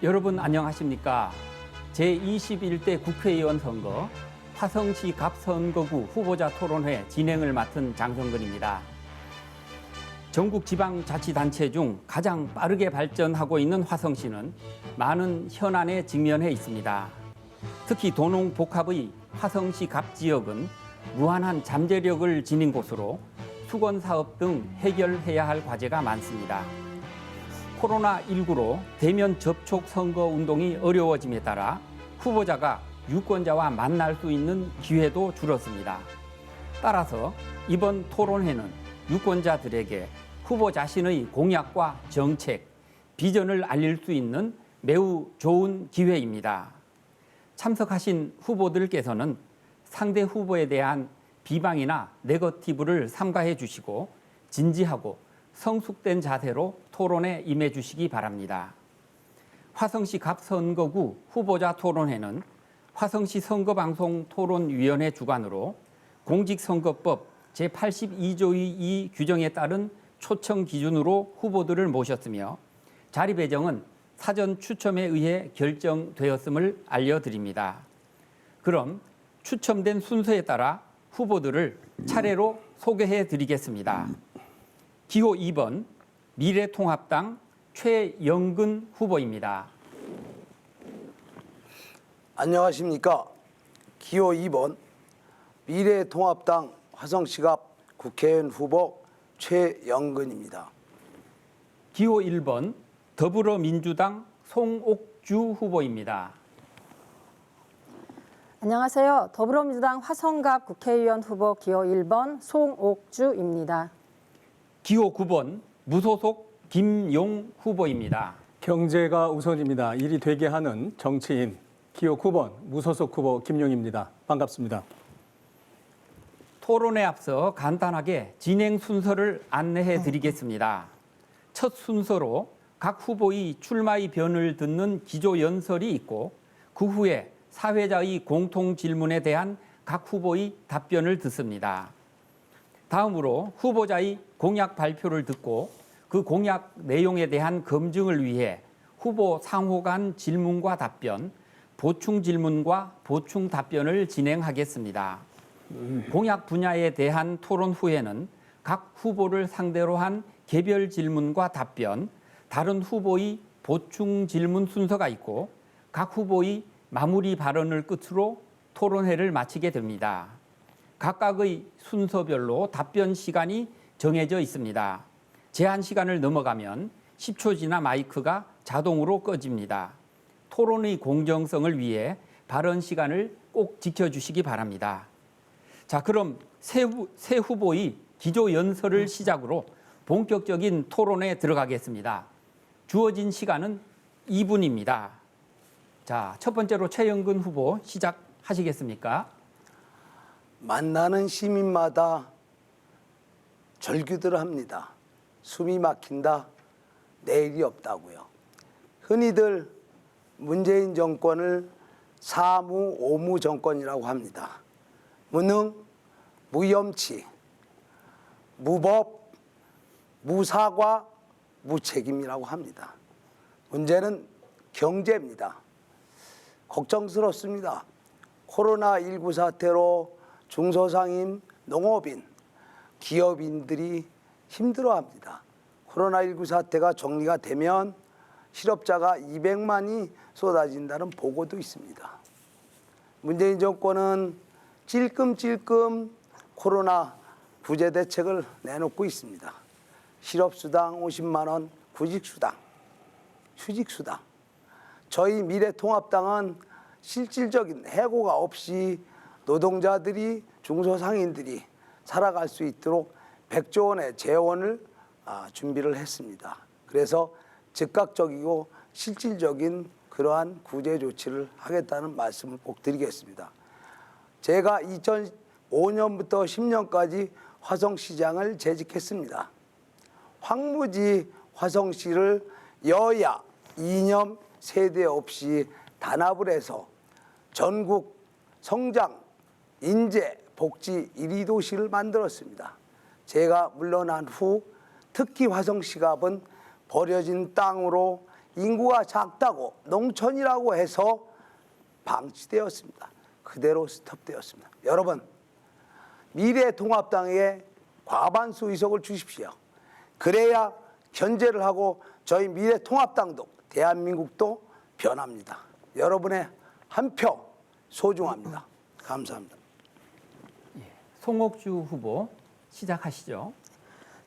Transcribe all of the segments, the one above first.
여러분 안녕하십니까? 제21대 국회의원 선거 화성시 갑선거구 후보자 토론회 진행을 맡은 장성근입니다. 전국 지방자치단체 중 가장 빠르게 발전하고 있는 화성시는 많은 현안에 직면해 있습니다. 특히 도농복합의 화성시 갑 지역은 무한한 잠재력을 지닌 곳으로 수건사업 등 해결해야 할 과제가 많습니다. 코로나19로 대면 접촉 선거 운동이 어려워짐에 따라 후보자가 유권자와 만날 수 있는 기회도 줄었습니다. 따라서 이번 토론회는 유권자들에게 후보 자신의 공약과 정책, 비전을 알릴 수 있는 매우 좋은 기회입니다. 참석하신 후보들께서는 상대 후보에 대한 비방이나 네거티브를 삼가해 주시고 진지하고 성숙된 자세로 토론에 임해 주시기 바랍니다. 화성시 갑선거구 후보자 토론회는 화성시 선거방송토론위원회 주관으로 공직선거법 제82조의 2 규정에 따른 초청 기준으로 후보들을 모셨으며 자리 배정은 사전 추첨에 의해 결정되었음을 알려드립니다. 그럼 추첨된 순서에 따라 후보들을 차례로 소개해 드리겠습니다. 기호 2번 미래통합당 최영근 후보입니다. 안녕하십니까. 기호 2번 미래통합당 화성시갑 국회의원 후보 최영근입니다. 기호 1번 더불어민주당 송옥주 후보입니다. 안녕하세요. 더불어민주당 화성갑 국회의원 후보 기호 1번 송옥주입니다. 기호 9번 무소속 김용 후보입니다. 경제가 우선입니다. 일이 되게 하는 정치인 기호 9번 무소속 후보 김용입니다. 반갑습니다. 토론에 앞서 간단하게 진행 순서를 안내해 드리겠습니다. 첫 순서로 각 후보의 출마의 변을 듣는 기조연설이 있고 그 후에 사회자의 공통 질문에 대한 각 후보의 답변을 듣습니다. 다음으로 후보자의 공약 발표를 듣고 그 공약 내용에 대한 검증을 위해 후보 상호 간 질문과 답변, 보충 질문과 보충 답변을 진행하겠습니다. 공약 분야에 대한 토론 후에는 각 후보를 상대로 한 개별 질문과 답변, 다른 후보의 보충 질문 순서가 있고 각 후보의 마무리 발언을 끝으로 토론회를 마치게 됩니다. 각각의 순서별로 답변 시간이 정해져 있습니다. 제한 시간을 넘어가면 10초 지나 마이크가 자동으로 꺼집니다. 토론의 공정성을 위해 발언 시간을 꼭 지켜주시기 바랍니다. 자, 그럼 새 후보의 기조 연설을 시작으로 본격적인 토론에 들어가겠습니다. 주어진 시간은 2분입니다. 자, 첫 번째로 최영근 후보 시작하시겠습니까? 만나는 시민마다 절규들을 합니다. 숨이 막힌다, 내일이 없다고요. 흔히들 문재인 정권을 사무오무 정권이라고 합니다. 무능, 무염치, 무법, 무사과, 무책임이라고 합니다. 문제는 경제입니다. 걱정스럽습니다. 코로나19 사태로 중소상인, 농업인, 기업인들이 힘들어합니다. 코로나19 사태가 정리가 되면 실업자가 200만이 쏟아진다는 보고도 있습니다. 문재인 정권은 찔끔찔끔 코로나 구제 대책을 내놓고 있습니다. 실업수당 50만 원, 구직수당, 휴직수당. 저희 미래통합당은 실질적인 해고가 없이 노동자들이, 중소상인들이 살아갈 수 있도록 100조 원의 재원을 준비를 했습니다. 그래서 즉각적이고 실질적인 그러한 구제 조치를 하겠다는 말씀을 꼭 드리겠습니다. 제가 2005년부터 10년까지 화성시장을 재직했습니다. 황무지 화성시를 여야 이념 세대 없이 단합을 해서 전국 성장, 인재, 복지 1위 도시를 만들었습니다. 제가 물러난 후 특히 화성시갑은 버려진 땅으로 인구가 작다고 농촌이라고 해서 방치되었습니다. 그대로 스톱되었습니다. 여러분, 미래통합당에 과반수 의석을 주십시오. 그래야 견제를 하고 저희 미래통합당도 대한민국도 변합니다. 여러분의 한 표 소중합니다. 감사합니다. 송옥주 후보 시작하시죠.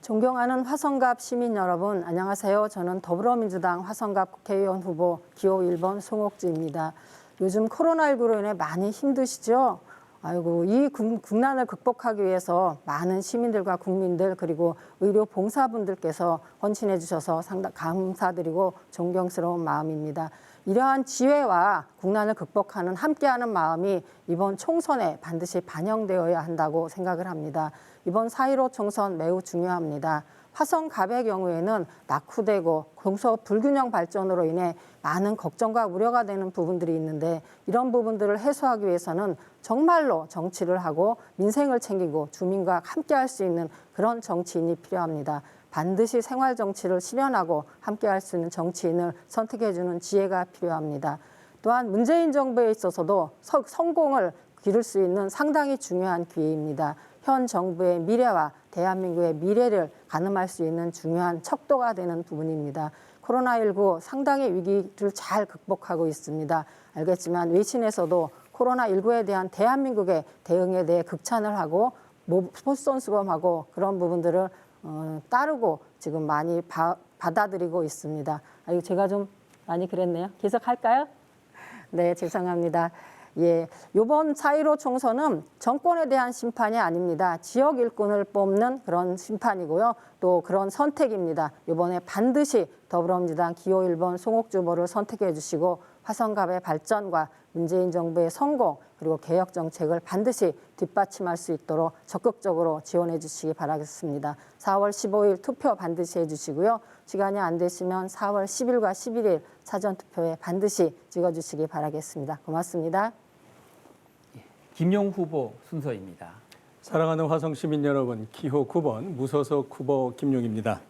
존경하는 화성갑 시민 여러분, 안녕하세요. 저는 더불어민주당 화성갑 국회의원 후보 기호 1번 송옥주입니다. 요즘 코로나19로 인해 많이 힘드시죠? 아이고, 이 국난을 극복하기 위해서 많은 시민들과 국민들 그리고 의료 봉사분들께서 헌신해 주셔서 상당히 감사드리고 존경스러운 마음입니다. 이러한 지혜와 국난을 극복하는 함께하는 마음이 이번 총선에 반드시 반영되어야 한다고 생각을 합니다. 이번 4.15 총선 매우 중요합니다. 화성갑의 경우에는 낙후되고 공서 불균형 발전으로 인해 많은 걱정과 우려가 되는 부분들이 있는데 이런 부분들을 해소하기 위해서는 정말로 정치를 하고 민생을 챙기고 주민과 함께할 수 있는 그런 정치인이 필요합니다. 반드시 생활 정치를 실현하고 함께할 수 있는 정치인을 선택해주는 지혜가 필요합니다. 또한 문재인 정부에 있어서도 성공을 기를 수 있는 상당히 중요한 기회입니다. 현 정부의 미래와 대한민국의 미래를 가늠할 수 있는 중요한 척도가 되는 부분입니다. 코로나19 상당히 위기를 잘 극복하고 있습니다. 알겠지만 외신에서도 코로나19에 대한 대한민국의 대응에 대해 극찬을 하고 솔선수범하고 그런 부분들을 따르고 지금 많이 받아들이고 있습니다. 이거 제가 좀 많이 그랬네요. 계속할까요? 네, 죄송합니다. 예, 이번 4.15 총선은 정권에 대한 심판이 아닙니다. 지역 일꾼을 뽑는 그런 심판이고요. 또 그런 선택입니다. 이번에 반드시 더불어민주당 기호 1번 송옥주 후보를 선택해 주시고 화성갑의 발전과 문재인 정부의 성공 그리고 개혁 정책을 반드시 뒷받침할 수 있도록 적극적으로 지원해 주시기 바라겠습니다. 4월 15일 투표 반드시 해주시고요. 시간이 안 되시면 4월 10일과 11일 사전투표에 반드시 찍어주시기 바라겠습니다. 고맙습니다. 김용 후보 순서입니다. 사랑하는 화성 시민 여러분, 기호 9번 무소속 후보 김용입니다.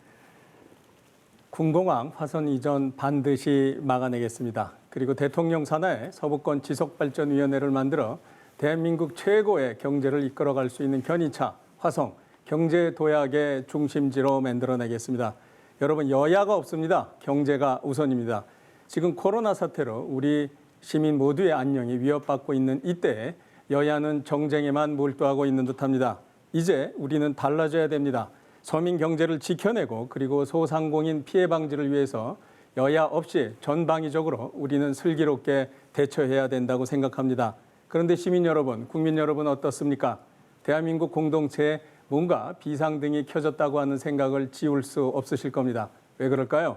군공항 화성 이전 반드시 막아내겠습니다. 그리고 대통령 산하에 서부권 지속발전위원회를 만들어 대한민국 최고의 경제를 이끌어갈 수 있는 견인차 화성 경제도약의 중심지로 만들어내겠습니다. 여러분, 여야가 없습니다. 경제가 우선입니다. 지금 코로나 사태로 우리 시민 모두의 안녕이 위협받고 있는 이때에 여야는 정쟁에만 몰두하고 있는 듯합니다. 이제 우리는 달라져야 됩니다. 서민 경제를 지켜내고 그리고 소상공인 피해 방지를 위해서 여야 없이 전방위적으로 우리는 슬기롭게 대처해야 된다고 생각합니다. 그런데 시민 여러분, 국민 여러분 어떻습니까? 대한민국 공동체에 뭔가 비상등이 켜졌다고 하는 생각을 지울 수 없으실 겁니다. 왜 그럴까요?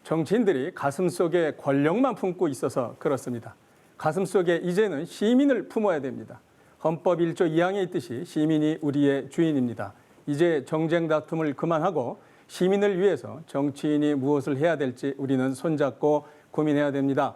정치인들이 가슴속에 권력만 품고 있어서 그렇습니다. 가슴속에 이제는 시민을 품어야 됩니다. 헌법 1조 2항에 있듯이 시민이 우리의 주인입니다. 이제 정쟁 다툼을 그만하고 시민을 위해서 정치인이 무엇을 해야 될지 우리는 손잡고 고민해야 됩니다.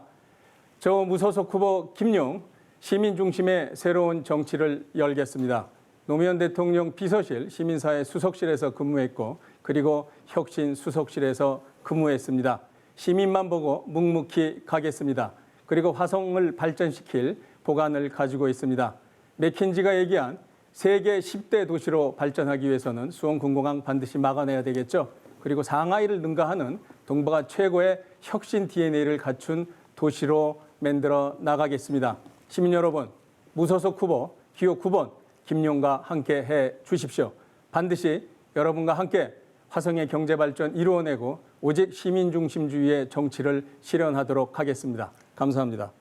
저 무소속 후보 김용, 시민 중심의 새로운 정치를 열겠습니다. 노무현 대통령 비서실 시민사회 수석실에서 근무했고 그리고 혁신 수석실에서 근무했습니다. 시민만 보고 묵묵히 가겠습니다. 그리고 화성을 발전시킬 보관을 가지고 있습니다. 맥킨지가 얘기한 세계 10대 도시로 발전하기 위해서는 수원군공항 반드시 막아내야 되겠죠. 그리고 상하이를 능가하는 동북아 최고의 혁신 DNA를 갖춘 도시로 만들어 나가겠습니다. 시민 여러분, 무소속 후보 기호 9번 김용과 함께 해 주십시오. 반드시 여러분과 함께 화성의 경제발전 이루어내고 오직 시민중심주의의 정치를 실현하도록 하겠습니다. 감사합니다.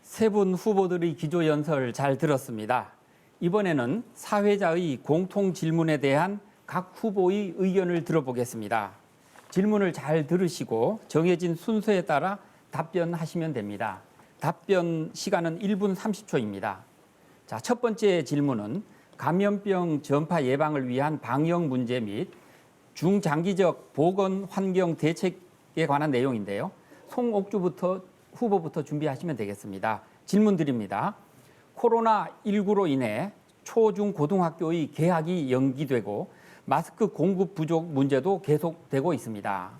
세 분 후보들의 기조연설 잘 들었습니다. 이번에는 사회자의 공통 질문에 대한 각 후보의 의견을 들어보겠습니다. 질문을 잘 들으시고 정해진 순서에 따라 답변하시면 됩니다. 답변 시간은 1분 30초입니다. 자, 첫 번째 질문은 감염병 전파 예방을 위한 방역 문제 및 중장기적 보건 환경 대책에 관한 내용인데요. 송옥주 후보부터 준비하시면 되겠습니다. 질문 드립니다. 코로나19로 인해 초중 고등학교의 개학이 연기되고 마스크 공급 부족 문제도 계속되고 있습니다.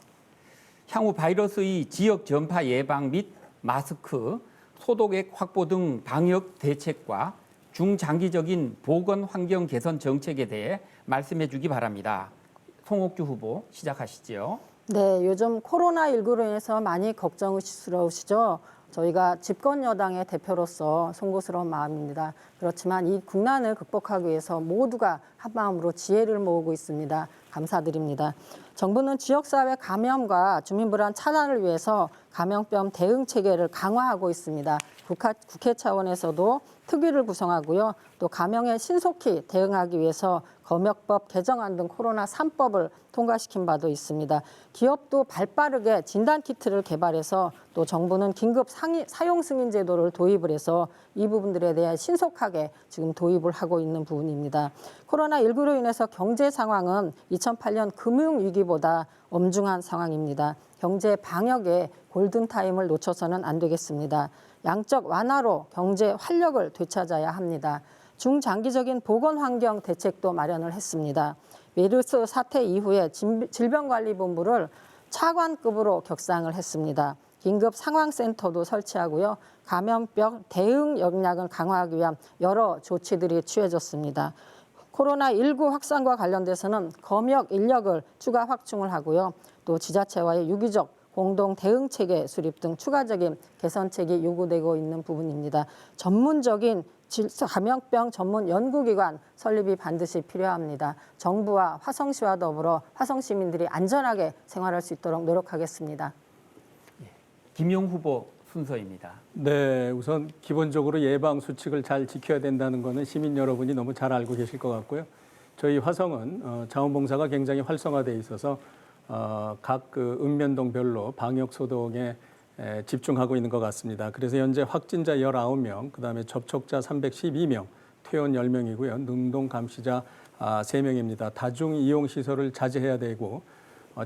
향후 바이러스의 지역 전파 예방 및 마스크, 소독액 확보 등 방역 대책과 중장기적인 보건 환경 개선 정책에 대해 말씀해 주기 바랍니다. 송옥주 후보 시작하시죠. 네, 요즘 코로나19로 인해서 많이 걱정스러우시죠? 저희가 집권 여당의 대표로서 송구스러운 마음입니다. 그렇지만 이 국난을 극복하기 위해서 모두가 한마음으로 지혜를 모으고 있습니다. 감사드립니다. 정부는 지역사회 감염과 주민불안 차단을 위해서 감염병 대응 체계를 강화하고 있습니다. 국회 차원에서도 특위를 구성하고요. 또 감염에 신속히 대응하기 위해서 검역법 개정안 등 코로나 3법을 통과시킨 바도 있습니다. 기업도 발빠르게 진단키트를 개발해서 또 정부는 긴급 사용 승인 제도를 도입을 해서 이 부분들에 대해 신속하게 지금 도입을 하고 있는 부분입니다. 코로나19로 인해서 경제 상황은 2008년 금융위기보다 엄중한 상황입니다. 경제 방역에 골든타임을 놓쳐서는 안 되겠습니다. 양적 완화로 경제 활력을 되찾아야 합니다. 중장기적인 보건환경 대책도 마련을 했습니다. 메르스 사태 이후에 질병관리본부를 차관급으로 격상을 했습니다. 긴급 상황센터도 설치하고요. 감염병 대응 역량을 강화하기 위한 여러 조치들이 취해졌습니다. 코로나19 확산과 관련돼서는 검역 인력을 추가 확충을 하고요. 또 지자체와의 유기적 공동 대응 체계 수립 등 추가적인 개선책이 요구되고 있는 부분입니다. 전문적인 감염병 전문 연구기관 설립이 반드시 필요합니다. 정부와 화성시와 더불어 화성 시민들이 안전하게 생활할 수 있도록 노력하겠습니다. 김용 후보 순서입니다. 네, 우선 기본적으로 예방 수칙을 잘 지켜야 된다는 것은 시민 여러분이 너무 잘 알고 계실 것 같고요. 저희 화성은 자원봉사가 굉장히 활성화되어 있어서 각 읍면동별로 방역 소독에 집중하고 있는 것 같습니다. 그래서 현재 확진자 19명, 그다음에 접촉자 312명, 퇴원 10명이고요. 능동 감시자 3명입니다. 다중 이용 시설을 자제해야 되고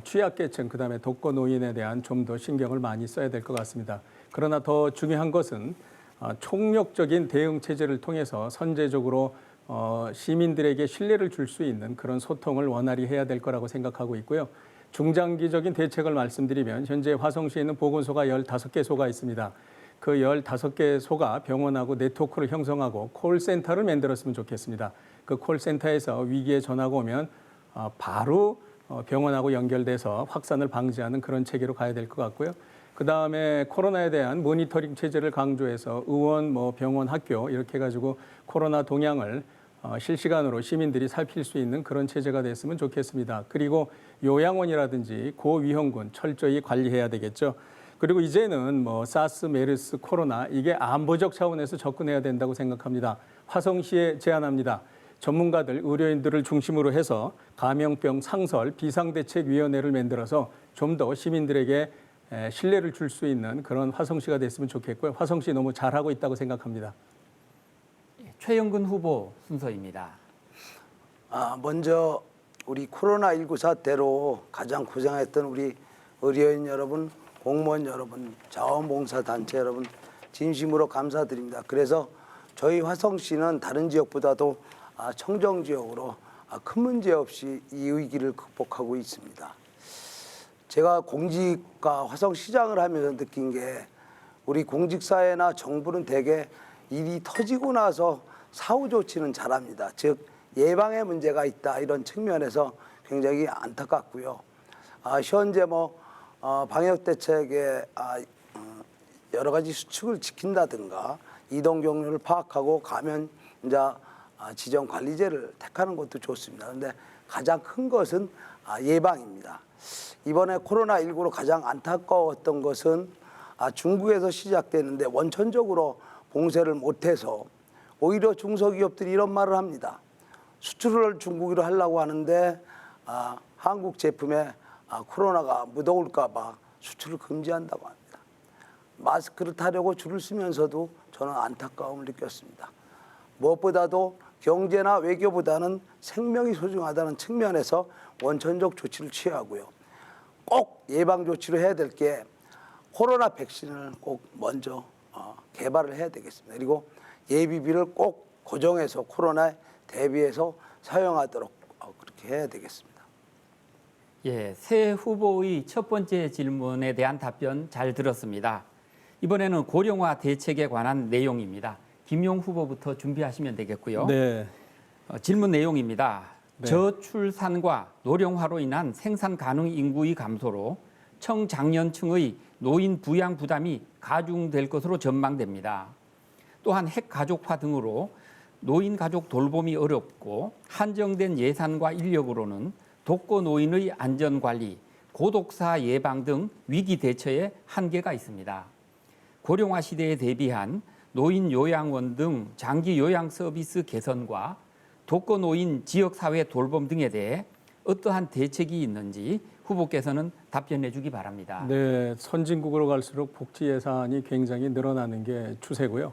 취약계층, 그다음에 독거 노인에 대한 좀 더 신경을 많이 써야 될 것 같습니다. 그러나 더 중요한 것은 총력적인 대응 체제를 통해서 선제적으로 시민들에게 신뢰를 줄 수 있는 그런 소통을 원활히 해야 될 거라고 생각하고 있고요. 중장기적인 대책을 말씀드리면 현재 화성시에 있는 보건소가 15개소가 있습니다. 그 15개소가 병원하고 네트워크를 형성하고 콜센터를 만들었으면 좋겠습니다. 그 콜센터에서 위기에 전화가 오면 바로 병원하고 연결돼서 확산을 방지하는 그런 체계로 가야 될 것 같고요. 그다음에 코로나에 대한 모니터링 체제를 강조해서 의원, 병원, 학교 이렇게 해가지고 코로나 동향을 실시간으로 시민들이 살필 수 있는 그런 체제가 됐으면 좋겠습니다. 그리고 요양원이라든지 고위험군 철저히 관리해야 되겠죠. 그리고 이제는 사스, 메르스, 코로나 이게 안보적 차원에서 접근해야 된다고 생각합니다. 화성시에 제안합니다. 전문가들, 의료인들을 중심으로 해서 감염병 상설 비상대책위원회를 만들어서 좀 더 시민들에게 신뢰를 줄 수 있는 그런 화성시가 됐으면 좋겠고요. 화성시 너무 잘하고 있다고 생각합니다. 최영근 후보 순서입니다. 먼저 우리 코로나19 사태로 가장 고생했던 우리 의료인 여러분, 공무원 여러분, 자원봉사단체 여러분 진심으로 감사드립니다. 그래서 저희 화성시는 다른 지역보다도 청정지역으로 큰 문제 없이 이 위기를 극복하고 있습니다. 제가 공직과 화성시장을 하면서 느낀 게 우리 공직사회나 정부는 대개 일이 터지고 나서 사후 조치는 잘합니다. 즉 예방에 문제가 있다 이런 측면에서 굉장히 안타깝고요. 현재 방역 대책에 여러 가지 수칙을 지킨다든가 이동 경로를 파악하고 감염자 지정 관리제를 택하는 것도 좋습니다. 그런데 가장 큰 것은 예방입니다. 이번에 코로나19로 가장 안타까웠던 것은 중국에서 시작되는데 원천적으로 봉쇄를 못해서 오히려 중소기업들이 이런 말을 합니다. 수출을 중국으로 하려고 하는데 한국 제품에 코로나가 묻어올까 봐 수출을 금지한다고 합니다. 마스크를 타려고 줄을 서면서도 저는 안타까움을 느꼈습니다. 무엇보다도 경제나 외교보다는 생명이 소중하다는 측면에서 원천적 조치를 취하고요. 꼭 예방 조치로 해야 될 게 코로나 백신을 꼭 먼저 개발을 해야 되겠습니다. 그리고 예비비를 꼭 고정해서 코로나에 대비해서 사용하도록 그렇게 해야 되겠습니다. 예, 새 후보의 첫 번째 질문에 대한 답변 잘 들었습니다. 이번에는 고령화 대책에 관한 내용입니다. 김용 후보부터 준비하시면 되겠고요. 네. 질문 내용입니다. 네. 저출산과 노령화로 인한 생산 가능 인구의 감소로 청장년층의 노인 부양 부담이 가중될 것으로 전망됩니다. 또한 핵가족화 등으로 노인 가족 돌봄이 어렵고 한정된 예산과 인력으로는 독거 노인의 안전관리, 고독사 예방 등 위기 대처에 한계가 있습니다. 고령화 시대에 대비한 노인 요양원 등 장기 요양 서비스 개선과 독거 노인 지역사회 돌봄 등에 대해 어떠한 대책이 있는지 후보께서는 답변해 주기 바랍니다. 네, 선진국으로 갈수록 복지 예산이 굉장히 늘어나는 게 추세고요.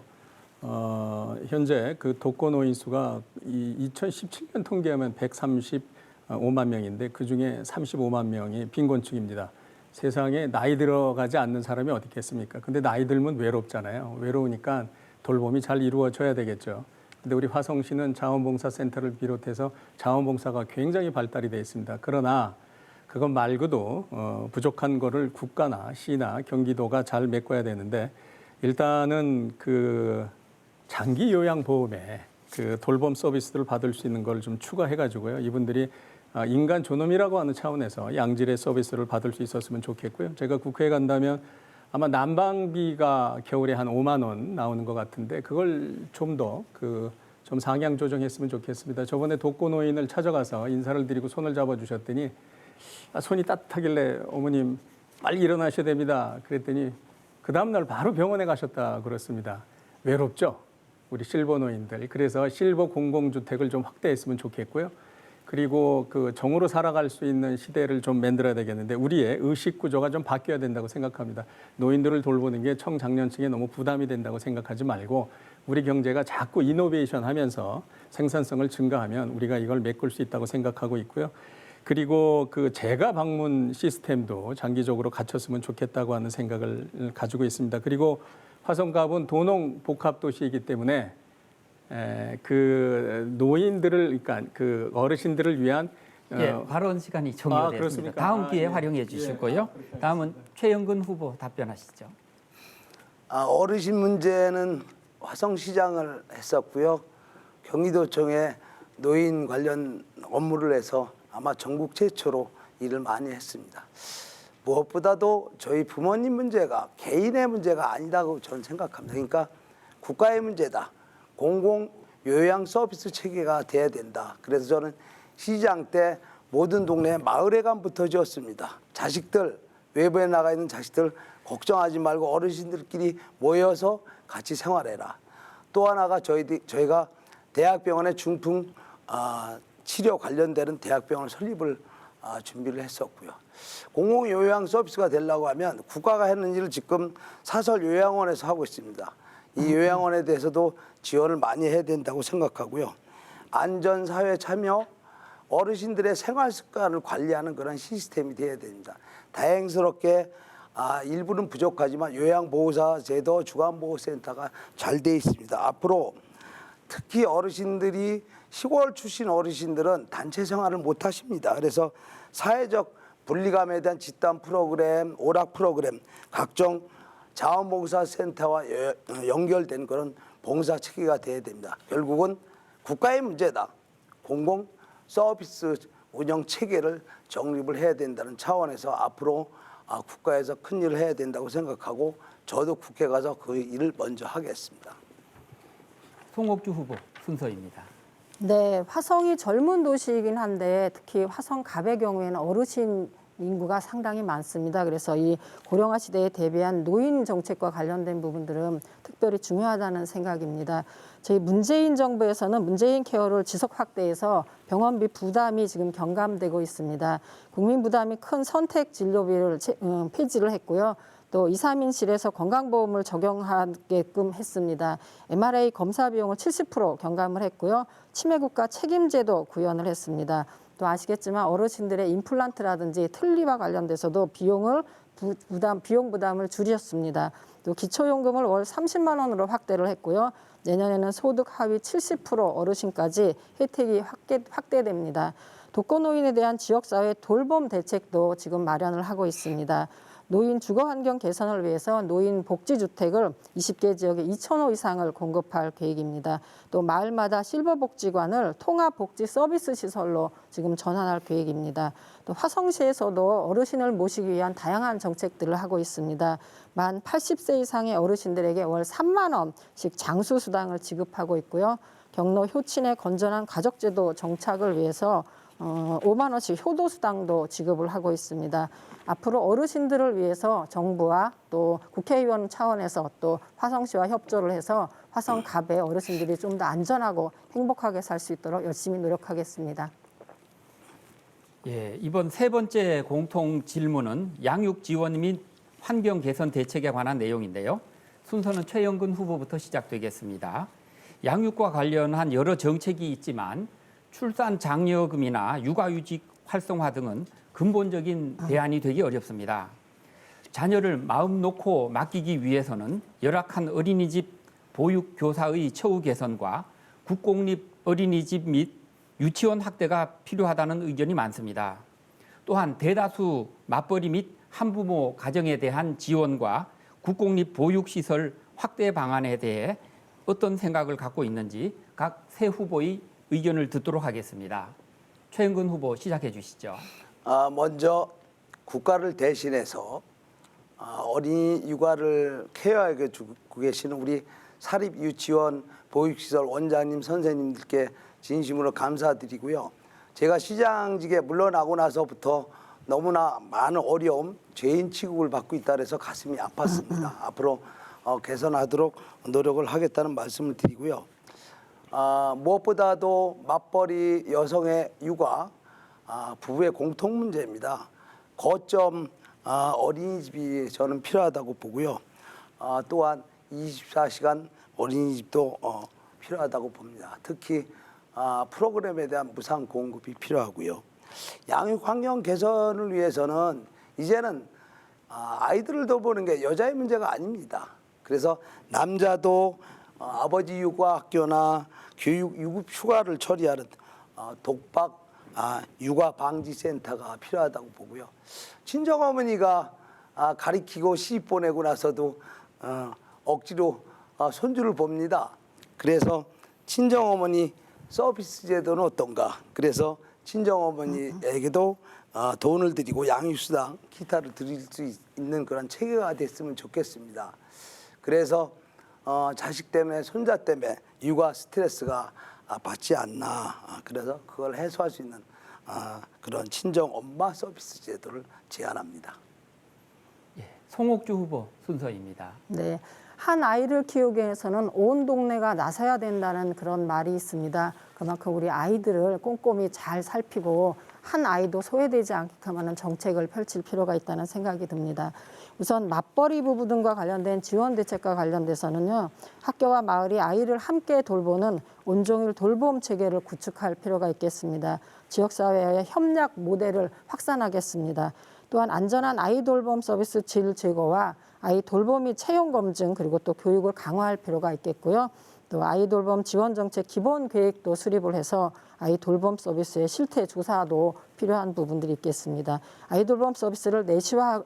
현재 그 독거 노인 수가 2017년 통계하면 135만 명인데 그 중에 35만 명이 빈곤층입니다. 세상에 나이 들어가지 않는 사람이 어디 있겠습니까? 근데 나이 들면 외롭잖아요. 외로우니까 돌봄이 잘 이루어져야 되겠죠. 근데 우리 화성시는 자원봉사센터를 비롯해서 자원봉사가 굉장히 발달이 되어 있습니다. 그러나 그것 말고도 부족한 거를 국가나 시나 경기도가 잘 메꿔야 되는데 일단은 그 장기 요양 보험에 그 돌봄 서비스를 받을 수 있는 걸 좀 추가해가지고요. 이분들이 인간 존엄이라고 하는 차원에서 양질의 서비스를 받을 수 있었으면 좋겠고요. 제가 국회에 간다면 아마 난방비가 겨울에 한 5만 원 나오는 것 같은데 그걸 좀 더 좀 상향 조정했으면 좋겠습니다. 저번에 독거 노인을 찾아가서 인사를 드리고 손을 잡아주셨더니 손이 따뜻하길래 어머님 빨리 일어나셔야 됩니다. 그랬더니 그 다음날 바로 병원에 가셨다 그렇습니다. 외롭죠? 우리 실버 노인들. 그래서 실버 공공주택을 좀 확대했으면 좋겠고요. 그리고 그 정으로 살아갈 수 있는 시대를 좀 만들어야 되겠는데 우리의 의식 구조가 좀 바뀌어야 된다고 생각합니다. 노인들을 돌보는 게 청장년층에 너무 부담이 된다고 생각하지 말고 우리 경제가 자꾸 이노베이션 하면서 생산성을 증가하면 우리가 이걸 메꿀 수 있다고 생각하고 있고요. 그리고 그 재가 방문 시스템도 장기적으로 갖췄으면 좋겠다고 하는 생각을 가지고 있습니다. 그리고 화성갑은 도농 복합 도시이기 때문에 그 노인들을 그러니까 그 어르신들을 위한 예, 발언 시간이 종료됐습니다. 그렇습니까? 다음 기회에 예. 활용해 주시고요. 다음은 최영근 후보 답변하시죠. 어르신 문제는 화성시장을 했었고요. 경기도청에 노인 관련 업무를 해서 아마 전국 최초로 일을 많이 했습니다. 무엇보다도 저희 부모님 문제가 개인의 문제가 아니라고 저는 생각합니다. 그러니까 국가의 문제다. 공공 요양 서비스 체계가 돼야 된다. 그래서 저는 시장 때 모든 동네 마을회관부터 지었습니다. 자식들, 외부에 나가 있는 자식들 걱정하지 말고 어르신들끼리 모여서 같이 생활해라. 또 하나가 저희가 대학병원에 중풍 치료 관련되는 대학병원 설립을 준비를 했었고요. 공공요양 서비스가 되려고 하면 국가가 하는 일을 지금 사설 요양원에서 하고 있습니다. 이 요양원에 대해서도 지원을 많이 해야 된다고 생각하고요. 안전사회 참여, 어르신들의 생활 습관을 관리하는 그런 시스템이 되어야 됩니다. 다행스럽게 일부는 부족하지만 요양보호사 제도, 주간보호센터가 잘 돼 있습니다. 앞으로 특히 어르신들이 시골 출신 어르신들은 단체 생활을 못 하십니다. 그래서 사회적 분리감에 대한 집단 프로그램, 오락 프로그램, 각종 자원봉사센터와 연결된 그런 봉사 체계가 돼야 됩니다. 결국은 국가의 문제다. 공공 서비스 운영 체계를 정립을 해야 된다는 차원에서 앞으로 국가에서 큰 일을 해야 된다고 생각하고 저도 국회 가서 그 일을 먼저 하겠습니다. 송옥주 후보 순서입니다. 네, 화성이 젊은 도시이긴 한데 특히 화성갑의 경우에는 어르신 인구가 상당히 많습니다. 그래서 이 고령화 시대에 대비한 노인 정책과 관련된 부분들은 특별히 중요하다는 생각입니다. 저희 문재인 정부에서는 문재인 케어를 지속 확대해서 병원비 부담이 지금 경감되고 있습니다. 국민 부담이 큰 선택 진료비를 폐지를 했고요. 또 2, 3인실에서 건강보험을 적용하게끔 했습니다. MRI 검사 비용을 70% 경감을 했고요. 치매국가 책임제도 구현을 했습니다. 또 아시겠지만 어르신들의 임플란트라든지 틀니와 관련돼서도 비용 부담을 줄였습니다. 또 기초연금을 월 30만 원으로 확대를 했고요. 내년에는 소득 하위 70% 어르신까지 혜택이 확대됩니다. 독거노인에 대한 지역사회 돌봄 대책도 지금 마련을 하고 있습니다. 노인 주거환경 개선을 위해서 노인 복지주택을 20개 지역에 2,000호 이상을 공급할 계획입니다. 또 마을마다 실버복지관을 통합복지서비스시설로 지금 전환할 계획입니다. 또 화성시에서도 어르신을 모시기 위한 다양한 정책들을 하고 있습니다. 만 80세 이상의 어르신들에게 월 3만 원씩 장수수당을 지급하고 있고요. 경로 효친의 건전한 가족제도 정착을 위해서 5만 원씩 효도수당도 지급을 하고 있습니다. 앞으로 어르신들을 위해서 정부와 또 국회의원 차원에서 또 화성시와 협조를 해서 화성갑의 어르신들이 좀 더 안전하고 행복하게 살 수 있도록 열심히 노력하겠습니다. 예, 이번 세 번째 공통 질문은 양육 지원 및 환경 개선 대책에 관한 내용인데요. 순서는 최영근 후보부터 시작되겠습니다. 양육과 관련한 여러 정책이 있지만 출산 장려금이나 육아휴직 활성화 등은 근본적인 대안이 되기 어렵습니다. 자녀를 마음 놓고 맡기기 위해서는 열악한 어린이집 보육교사의 처우 개선과 국공립 어린이집 및 유치원 확대가 필요하다는 의견이 많습니다. 또한 대다수 맞벌이 및 한부모 가정에 대한 지원과 국공립 보육시설 확대 방안에 대해 어떤 생각을 갖고 있는지 각 세 후보의 의견을 듣도록 하겠습니다. 최영근 후보 시작해 주시죠. 먼저 국가를 대신해서 어린이 육아를 케어하게 주고 계시는 우리 사립 유치원 보육시설 원장님 선생님들께 진심으로 감사드리고요. 제가 시장직에 물러나고 나서부터 너무나 많은 어려움, 죄인 취급을 받고 있다 그래서 가슴이 아팠습니다. 앞으로 개선하도록 노력을 하겠다는 말씀을 드리고요. 무엇보다도 맞벌이 여성의 육아, 부부의 공통 문제입니다. 거점 어린이집이 저는 필요하다고 보고요. 또한 24시간 어린이집도 필요하다고 봅니다. 특히 프로그램에 대한 무상 공급이 필요하고요. 양육 환경 개선을 위해서는 이제는 아이들을 돌보는 게 여자의 문제가 아닙니다. 그래서 남자도 아버지 육아 학교나 교육 유급 휴가를 처리하는 독박 육아 방지 센터가 필요하다고 보고요. 친정어머니가 가리키고 시집 보내고 나서도 억지로 손주를 봅니다. 그래서 친정어머니 서비스 제도는 어떤가? 그래서 친정어머니에게도 돈을 드리고 양육수당, 기타를 드릴 수 있는 그런 체계가 됐으면 좋겠습니다. 그래서 자식 때문에 손자 때문에 육아 스트레스가 받지 않나. 그래서 그걸 해소할 수 있는 그런 친정 엄마 서비스 제도를 제안합니다. 예, 송옥주 후보 순서입니다. 네, 한 아이를 키우기 위해서는 온 동네가 나서야 된다는 그런 말이 있습니다. 그만큼 우리 아이들을 꼼꼼히 잘 살피고 한 아이도 소외되지 않게끔 하는 정책을 펼칠 필요가 있다는 생각이 듭니다. 우선 맞벌이 부부 등과 관련된 지원 대책과 관련돼서는요, 학교와 마을이 아이를 함께 돌보는 온종일 돌봄 체계를 구축할 필요가 있겠습니다. 지역사회의 협력 모델을 확산하겠습니다. 또한 안전한 아이 돌봄 서비스 질 제고와 아이 돌봄 및 채용 검증 그리고 또 교육을 강화할 필요가 있겠고요. 또 아이 돌봄 지원 정책 기본 계획도 수립을 해서 아이 돌봄 서비스의 실태 조사도 필요한 부분들이 있겠습니다. 아이 돌봄 서비스를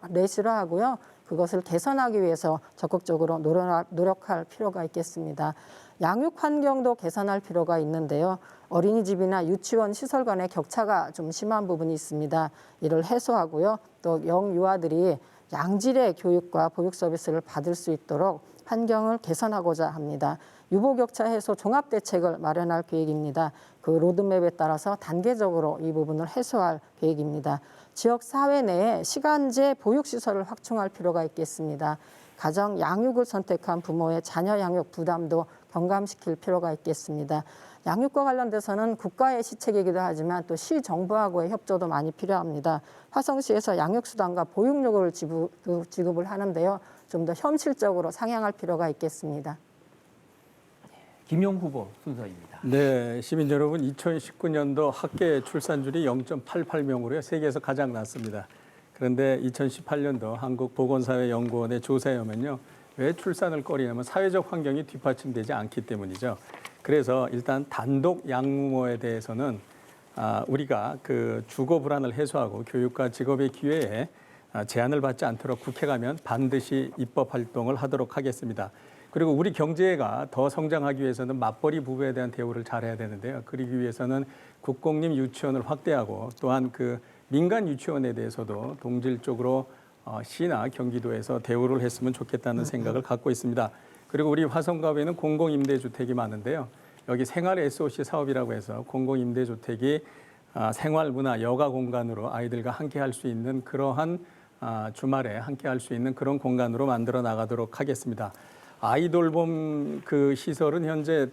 내실화하고요. 그것을 개선하기 위해서 적극적으로 노력할 필요가 있겠습니다. 양육 환경도 개선할 필요가 있는데요. 어린이집이나 유치원 시설 간의 격차가 좀 심한 부분이 있습니다. 이를 해소하고요. 또 영유아들이 양질의 교육과 보육 서비스를 받을 수 있도록 환경을 개선하고자 합니다. 유보격차 해소 종합대책을 마련할 계획입니다. 그 로드맵에 따라서 단계적으로 이 부분을 해소할 계획입니다. 지역 사회 내에 시간제 보육시설을 확충할 필요가 있겠습니다. 가정 양육을 선택한 부모의 자녀 양육 부담도 경감시킬 필요가 있겠습니다. 양육과 관련돼서는 국가의 시책이기도 하지만 또 시정부하고의 협조도 많이 필요합니다. 화성시에서 양육수당과 보육료를 지급을 하는데요. 좀 더 현실적으로 상향할 필요가 있겠습니다. 김용 후보 순서입니다. 네, 시민 여러분, 2019년도 학계 출산율이 0.88명으로요. 세계에서 가장 낮습니다. 그런데 2018년도 한국보건사회연구원의 조사에 보면요. 왜 출산을 꺼리냐면 사회적 환경이 뒷받침되지 않기 때문이죠. 그래서 일단 단독 양모에 대해서는 우리가 그 주거 불안을 해소하고 교육과 직업의 기회에 제한을 받지 않도록 국회 가면 반드시 입법 활동을 하도록 하겠습니다. 그리고 우리 경제가 더 성장하기 위해서는 맞벌이 부부에 대한 대우를 잘해야 되는데요. 그러기 위해서는 국공립 유치원을 확대하고 또한 그 민간 유치원에 대해서도 동질적으로 시나 경기도에서 대우를 했으면 좋겠다는 생각을 갖고 있습니다. 그리고 우리 화성갑에는 공공임대주택이 많은데요. 여기 생활 SOC 사업이라고 해서 공공임대주택이 생활문화, 여가 공간으로 아이들과 함께 할 수 있는 그러한 주말에 함께 할 수 있는 그런 공간으로 만들어 나가도록 하겠습니다. 아이돌봄 그 시설은 현재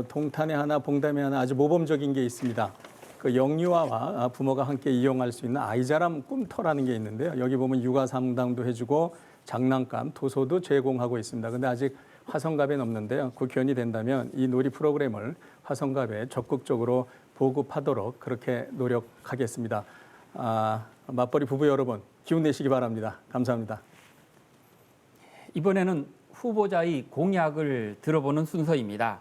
동탄에 하나, 봉담에 하나 아주 모범적인 게 있습니다. 그 영유아와 부모가 함께 이용할 수 있는 아이자람 꿈터라는 게 있는데요. 여기 보면 육아 상담도 해주고 장난감, 도서도 제공하고 있습니다. 근데 아직 화성갑에는 없는데요. 국회의원이 된다면 이 놀이 프로그램을 화성갑에 적극적으로 보급하도록 그렇게 노력하겠습니다. 맞벌이 부부 여러분, 기운 내시기 바랍니다. 감사합니다. 이번에는 후보자의 공약을 들어보는 순서입니다.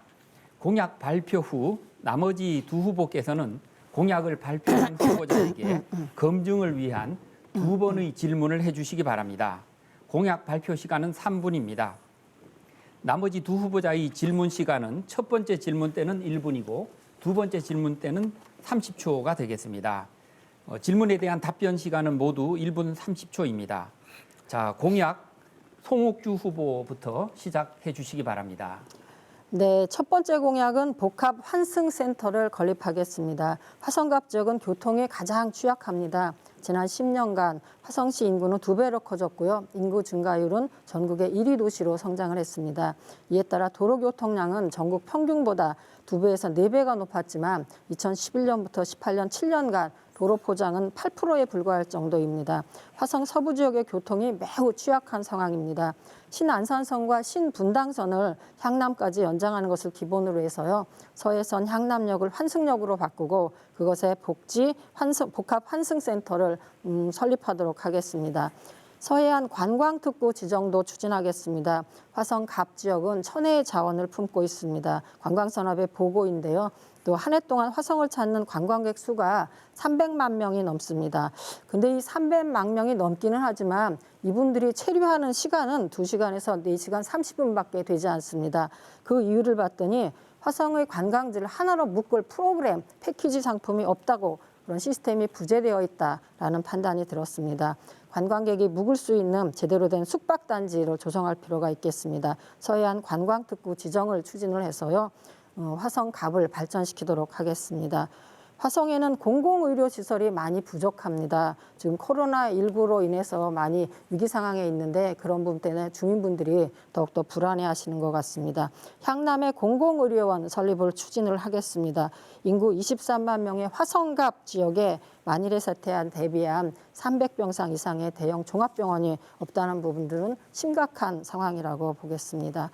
공약 발표 후 나머지 두 후보께서는 공약을 발표한 후보자에게 검증을 위한 두 번의 질문을 해주시기 바랍니다. 공약 발표 시간은 3분입니다. 나머지 두 후보자의 질문 시간은 첫 번째 질문 때는 1분이고 두 번째 질문 때는 30초가 되겠습니다. 질문에 대한 답변 시간은 모두 1분 30초입니다. 자, 공약 송옥주 후보부터 시작해 주시기 바랍니다. 네, 첫 번째 공약은 복합 환승센터를 건립하겠습니다. 화성갑 지역은 교통이 가장 취약합니다. 지난 10년간 화성시 인구는 2배로 커졌고요. 인구 증가율은 전국의 1위 도시로 성장을 했습니다. 이에 따라 도로 교통량은 전국 평균보다 2배에서 4배가 높았지만 2011년부터 18년 7년간 도로 포장은 8%에 불과할 정도입니다. 화성 서부 지역의 교통이 매우 취약한 상황입니다. 신안산선과 신분당선을 향남까지 연장하는 것을 기본으로 해서요. 서해선 향남역을 환승역으로 바꾸고 그것에 복합 환승센터를 설립하도록 하겠습니다. 서해안 관광특구 지정도 추진하겠습니다. 화성 갑 지역은 천혜의 자원을 품고 있습니다. 관광산업의 보고인데요. 또 한 해 동안 화성을 찾는 관광객 수가 300만 명이 넘습니다. 근데 이 300만 명이 넘기는 하지만 이분들이 체류하는 시간은 2시간에서 4시간 30분밖에 되지 않습니다. 그 이유를 봤더니 화성의 관광지를 하나로 묶을 프로그램, 패키지 상품이 없다고 그런 시스템이 부재되어 있다라는 판단이 들었습니다. 관광객이 묵을 수 있는 제대로 된 숙박단지를 조성할 필요가 있겠습니다. 서해안 관광특구 지정을 추진을 해서요. 화성갑을 발전시키도록 하겠습니다. 화성에는 공공의료시설이 많이 부족합니다. 지금 코로나19로 인해서 많이 위기 상황에 있는데 그런 부분 때문에 주민분들이 더욱더 불안해하시는 것 같습니다. 향남의 공공의료원 설립을 추진을 하겠습니다. 인구 23만 명의 화성갑 지역에 만일의 사태에 대비한 300병상 이상의 대형 종합병원이 없다는 부분들은 심각한 상황이라고 보겠습니다.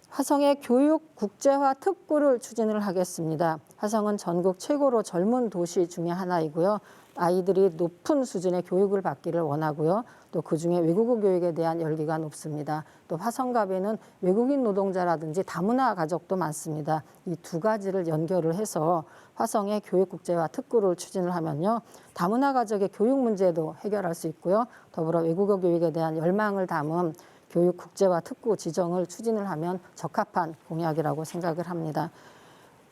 화성의 교육 국제화 특구를 추진을 하겠습니다. 화성은 전국 최고로 젊은 도시 중에 하나이고요. 아이들이 높은 수준의 교육을 받기를 원하고요. 또 그중에 외국어 교육에 대한 열기가 높습니다. 또 화성갑에는 외국인 노동자라든지 다문화 가족도 많습니다. 이 두 가지를 연결을 해서 화성의 교육 국제화 특구를 추진을 하면요. 다문화 가족의 교육 문제도 해결할 수 있고요. 더불어 외국어 교육에 대한 열망을 담은 교육 국제화 특구 지정을 추진을 하면 적합한 공약이라고 생각을 합니다.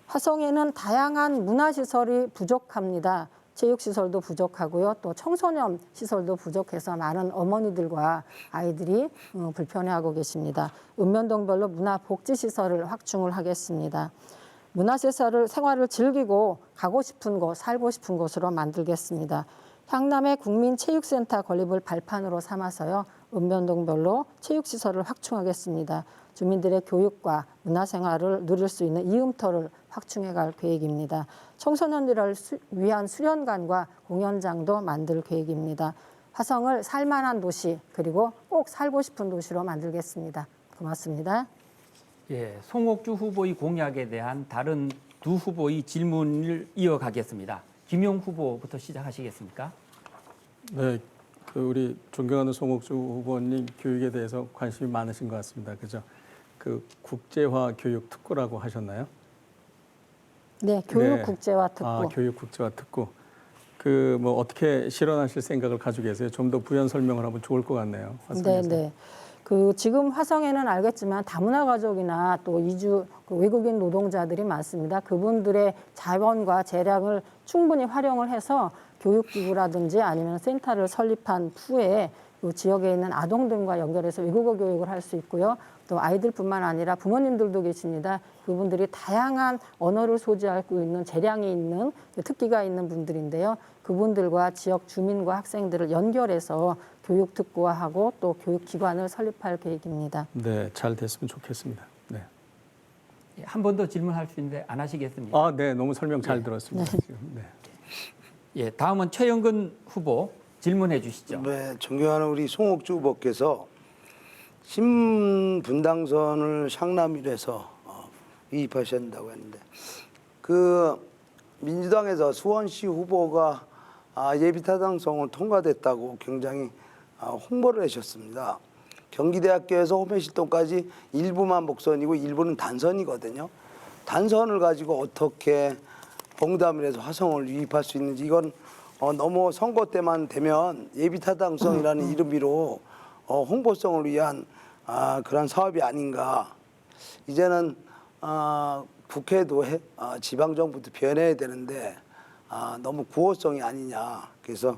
화성에는 다양한 문화시설이 부족합니다. 체육시설도 부족하고요. 또 청소년 시설도 부족해서 많은 어머니들과 아이들이 불편해하고 계십니다. 읍면동별로 문화복지시설을 확충을 하겠습니다. 문화시설을 생활을 즐기고 가고 싶은 곳, 살고 싶은 곳으로 만들겠습니다. 향남의 국민체육센터 건립을 발판으로 삼아서요. 읍면동별로 체육시설을 확충하겠습니다. 주민들의 교육과 문화생활을 누릴 수 있는 이음터를 확충해갈 계획입니다. 청소년들을 위한 수련관과 공연장도 만들 계획입니다. 화성을 살만한 도시 그리고 꼭 살고 싶은 도시로 만들겠습니다. 고맙습니다. 예, 송옥주 후보의 공약에 대한 다른 두 후보의 질문을 이어가겠습니다. 김용 후보부터 시작하시겠습니까? 네, 우리 존경하는 송옥주 후보님 교육에 대해서 관심이 많으신 것 같습니다. 그죠? 그 국제화 교육 특구라고 하셨나요? 네, 교육국제화특구. 아, 교육국제화특구. 그 뭐 어떻게 실현하실 생각을 가지고 계세요? 좀 더 부연 설명을 하면 좋을 것 같네요. 화성에서. 네. 그 지금 화성에는 알겠지만 다문화 가족이나 또 이주 그 외국인 노동자들이 많습니다. 그분들의 자원과 재량을 충분히 활용을 해서 교육기구라든지 아니면 센터를 설립한 후에 그 지역에 있는 아동들과 연결해서 외국어 교육을 할 수 있고요. 또 아이들뿐만 아니라 부모님들도 계십니다. 그분들이 다양한 언어를 소지하고 있는 재량이 있는 특기가 있는 분들인데요. 그분들과 지역 주민과 학생들을 연결해서 교육 특구화하고 또 교육기관을 설립할 계획입니다. 네, 잘 됐으면 좋겠습니다. 네. 한 번 더 질문할 수 있는데 안 하시겠습니까? 아, 네, 너무 설명 잘 들었습니다. 지금. 네. 예, 다음은 최영근 후보 질문해 주시죠. 네, 존경하는 우리 송옥주 후보께서 신분당선을 상남위로 해서 위입하신다고 했는데 그 민주당에서 수원시 후보가 예비타당성을 통과됐다고 굉장히 홍보를 하셨습니다. 경기대학교에서 호매실동까지 일부만 복선이고 일부는 단선이거든요. 단선을 가지고 어떻게 봉담을 해서 화성을 유입할 수 있는지 이건 너무 선거 때만 되면 예비타당성이라는 이름으로 홍보성을 위한 그런 사업이 아닌가. 이제는 국회도 지방정부도 변해야 되는데 너무 구호성이 아니냐. 그래서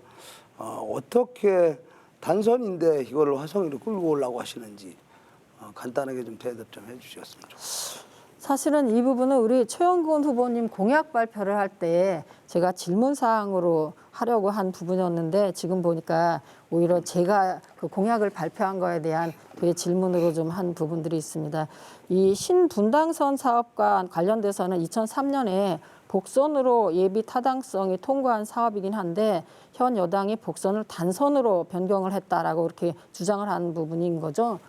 어떻게 단선인데 이거를 화성으로 끌고 오려고 하시는지 간단하게 좀 대답 좀 해주셨으면 좋겠습니다. 사실은 이 부분은 우리 최영근 후보님 공약 발표를 할 때 제가 질문 사항으로 하려고 한 부분이었는데 지금 보니까 오히려 제가 그 공약을 발표한 거에 대한 그 질문으로 좀 한 부분들이 있습니다. 이 신분당선 사업과 관련돼서는 2003년에 복선으로 예비 타당성이 통과한 사업이긴 한데 현 여당이 복선을 단선으로 변경을 했다라고 이렇게 주장을 한 부분인 거죠.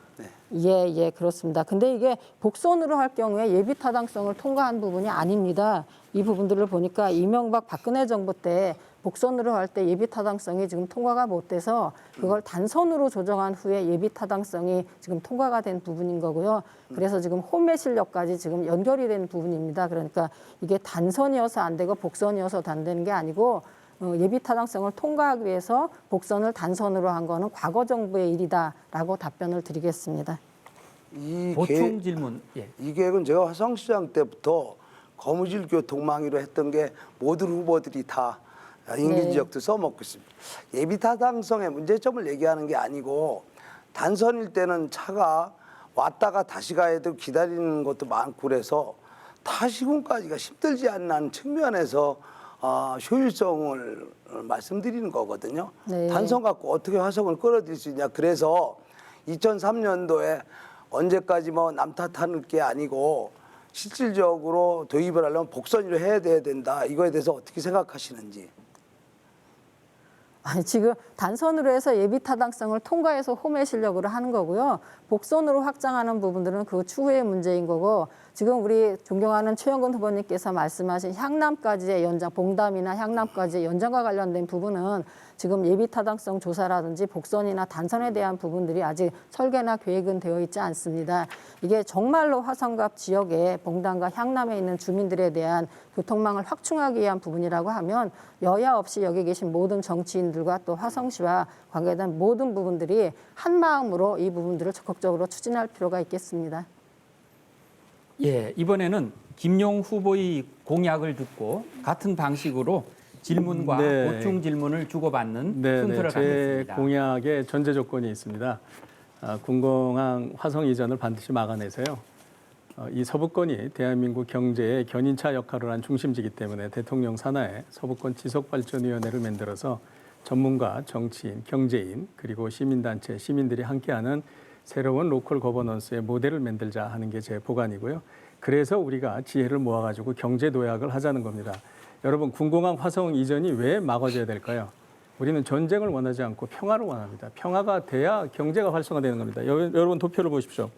예, 그렇습니다. 근데 이게 복선으로 할 경우에 예비 타당성을 통과한 부분이 아닙니다. 이 부분들을 보니까 이명박 박근혜 정부 때 복선으로 할 때 예비 타당성이 지금 통과가 못 돼서 그걸 단선으로 조정한 후에 예비 타당성이 지금 통과가 된 부분인 거고요. 그래서 지금 홈의 실력까지 지금 연결이 된 부분입니다. 그러니까 이게 단선이어서 안 되고 복선이어서 안 되는 게 아니고 예비 타당성을 통과하기 위해서 복선을 단선으로 한 거는 과거 정부의 일이다라고 답변을 드리겠습니다. 보충 질문. 예. 이 계획은 제가 화성시장 때부터 거무줄 교통망이로 했던 게 모든 후보들이 다 인근 지역도 써먹고 있습니다. 예비 타당성의 문제점을 얘기하는 게 아니고 단선일 때는 차가 왔다가 다시 가야 되고 기다리는 것도 많고 그래서 타시군까지가 힘들지 않는 측면에서 효율성을 말씀드리는 거거든요. 네. 단선 갖고 어떻게 화성을 끌어들일 수 있냐. 그래서 2003년도에 언제까지 뭐 남 탓하는 게 아니고 실질적으로 도입을 하려면 복선으로 해야 된다. 이거에 대해서 어떻게 생각하시는지. 아니, 지금 단선으로 해서 예비 타당성을 통과해서 홈의 실력으로 하는 거고요. 복선으로 확장하는 부분들은 그 추후의 문제인 거고 지금 우리 존경하는 최영근 후보님께서 말씀하신 향남까지의 연장, 봉담이나 향남까지의 연장과 관련된 부분은 지금 예비 타당성 조사라든지 복선이나 단선에 대한 부분들이 아직 설계나 계획은 되어 있지 않습니다. 이게 정말로 화성갑 지역에 봉담과 향남에 있는 주민들에 대한 교통망을 확충하기 위한 부분이라고 하면 여야 없이 여기 계신 모든 정치인들과 또 화성시와 관계된 모든 부분들이 한 마음으로 이 부분들을 적극적으로 추진할 필요가 있겠습니다. 예, 이번에는 김용 후보의 공약을 듣고 같은 방식으로 질문과 네. 보충 질문을 주고받는 순서를 제 갖겠습니다. 공약에 전제 조건이 있습니다. 군공항 화성 이전을 반드시 막아내서요. 이 서부권이 대한민국 경제의 견인차 역할을 한 중심지이기 때문에 대통령 산하에 서부권 지속발전위원회를 만들어서 전문가, 정치인, 경제인 그리고 시민단체, 시민들이 함께하는 새로운 로컬 거버넌스의 모델을 만들자 하는 게 제 보관이고요. 그래서 우리가 지혜를 모아가지고 경제 도약을 하자는 겁니다. 여러분, 군공항 화성 이전이 왜 막아져야 될까요? 우리는 전쟁을 원하지 않고 평화를 원합니다. 평화가 돼야 경제가 활성화되는 겁니다. 여러분 도표를 보십시오.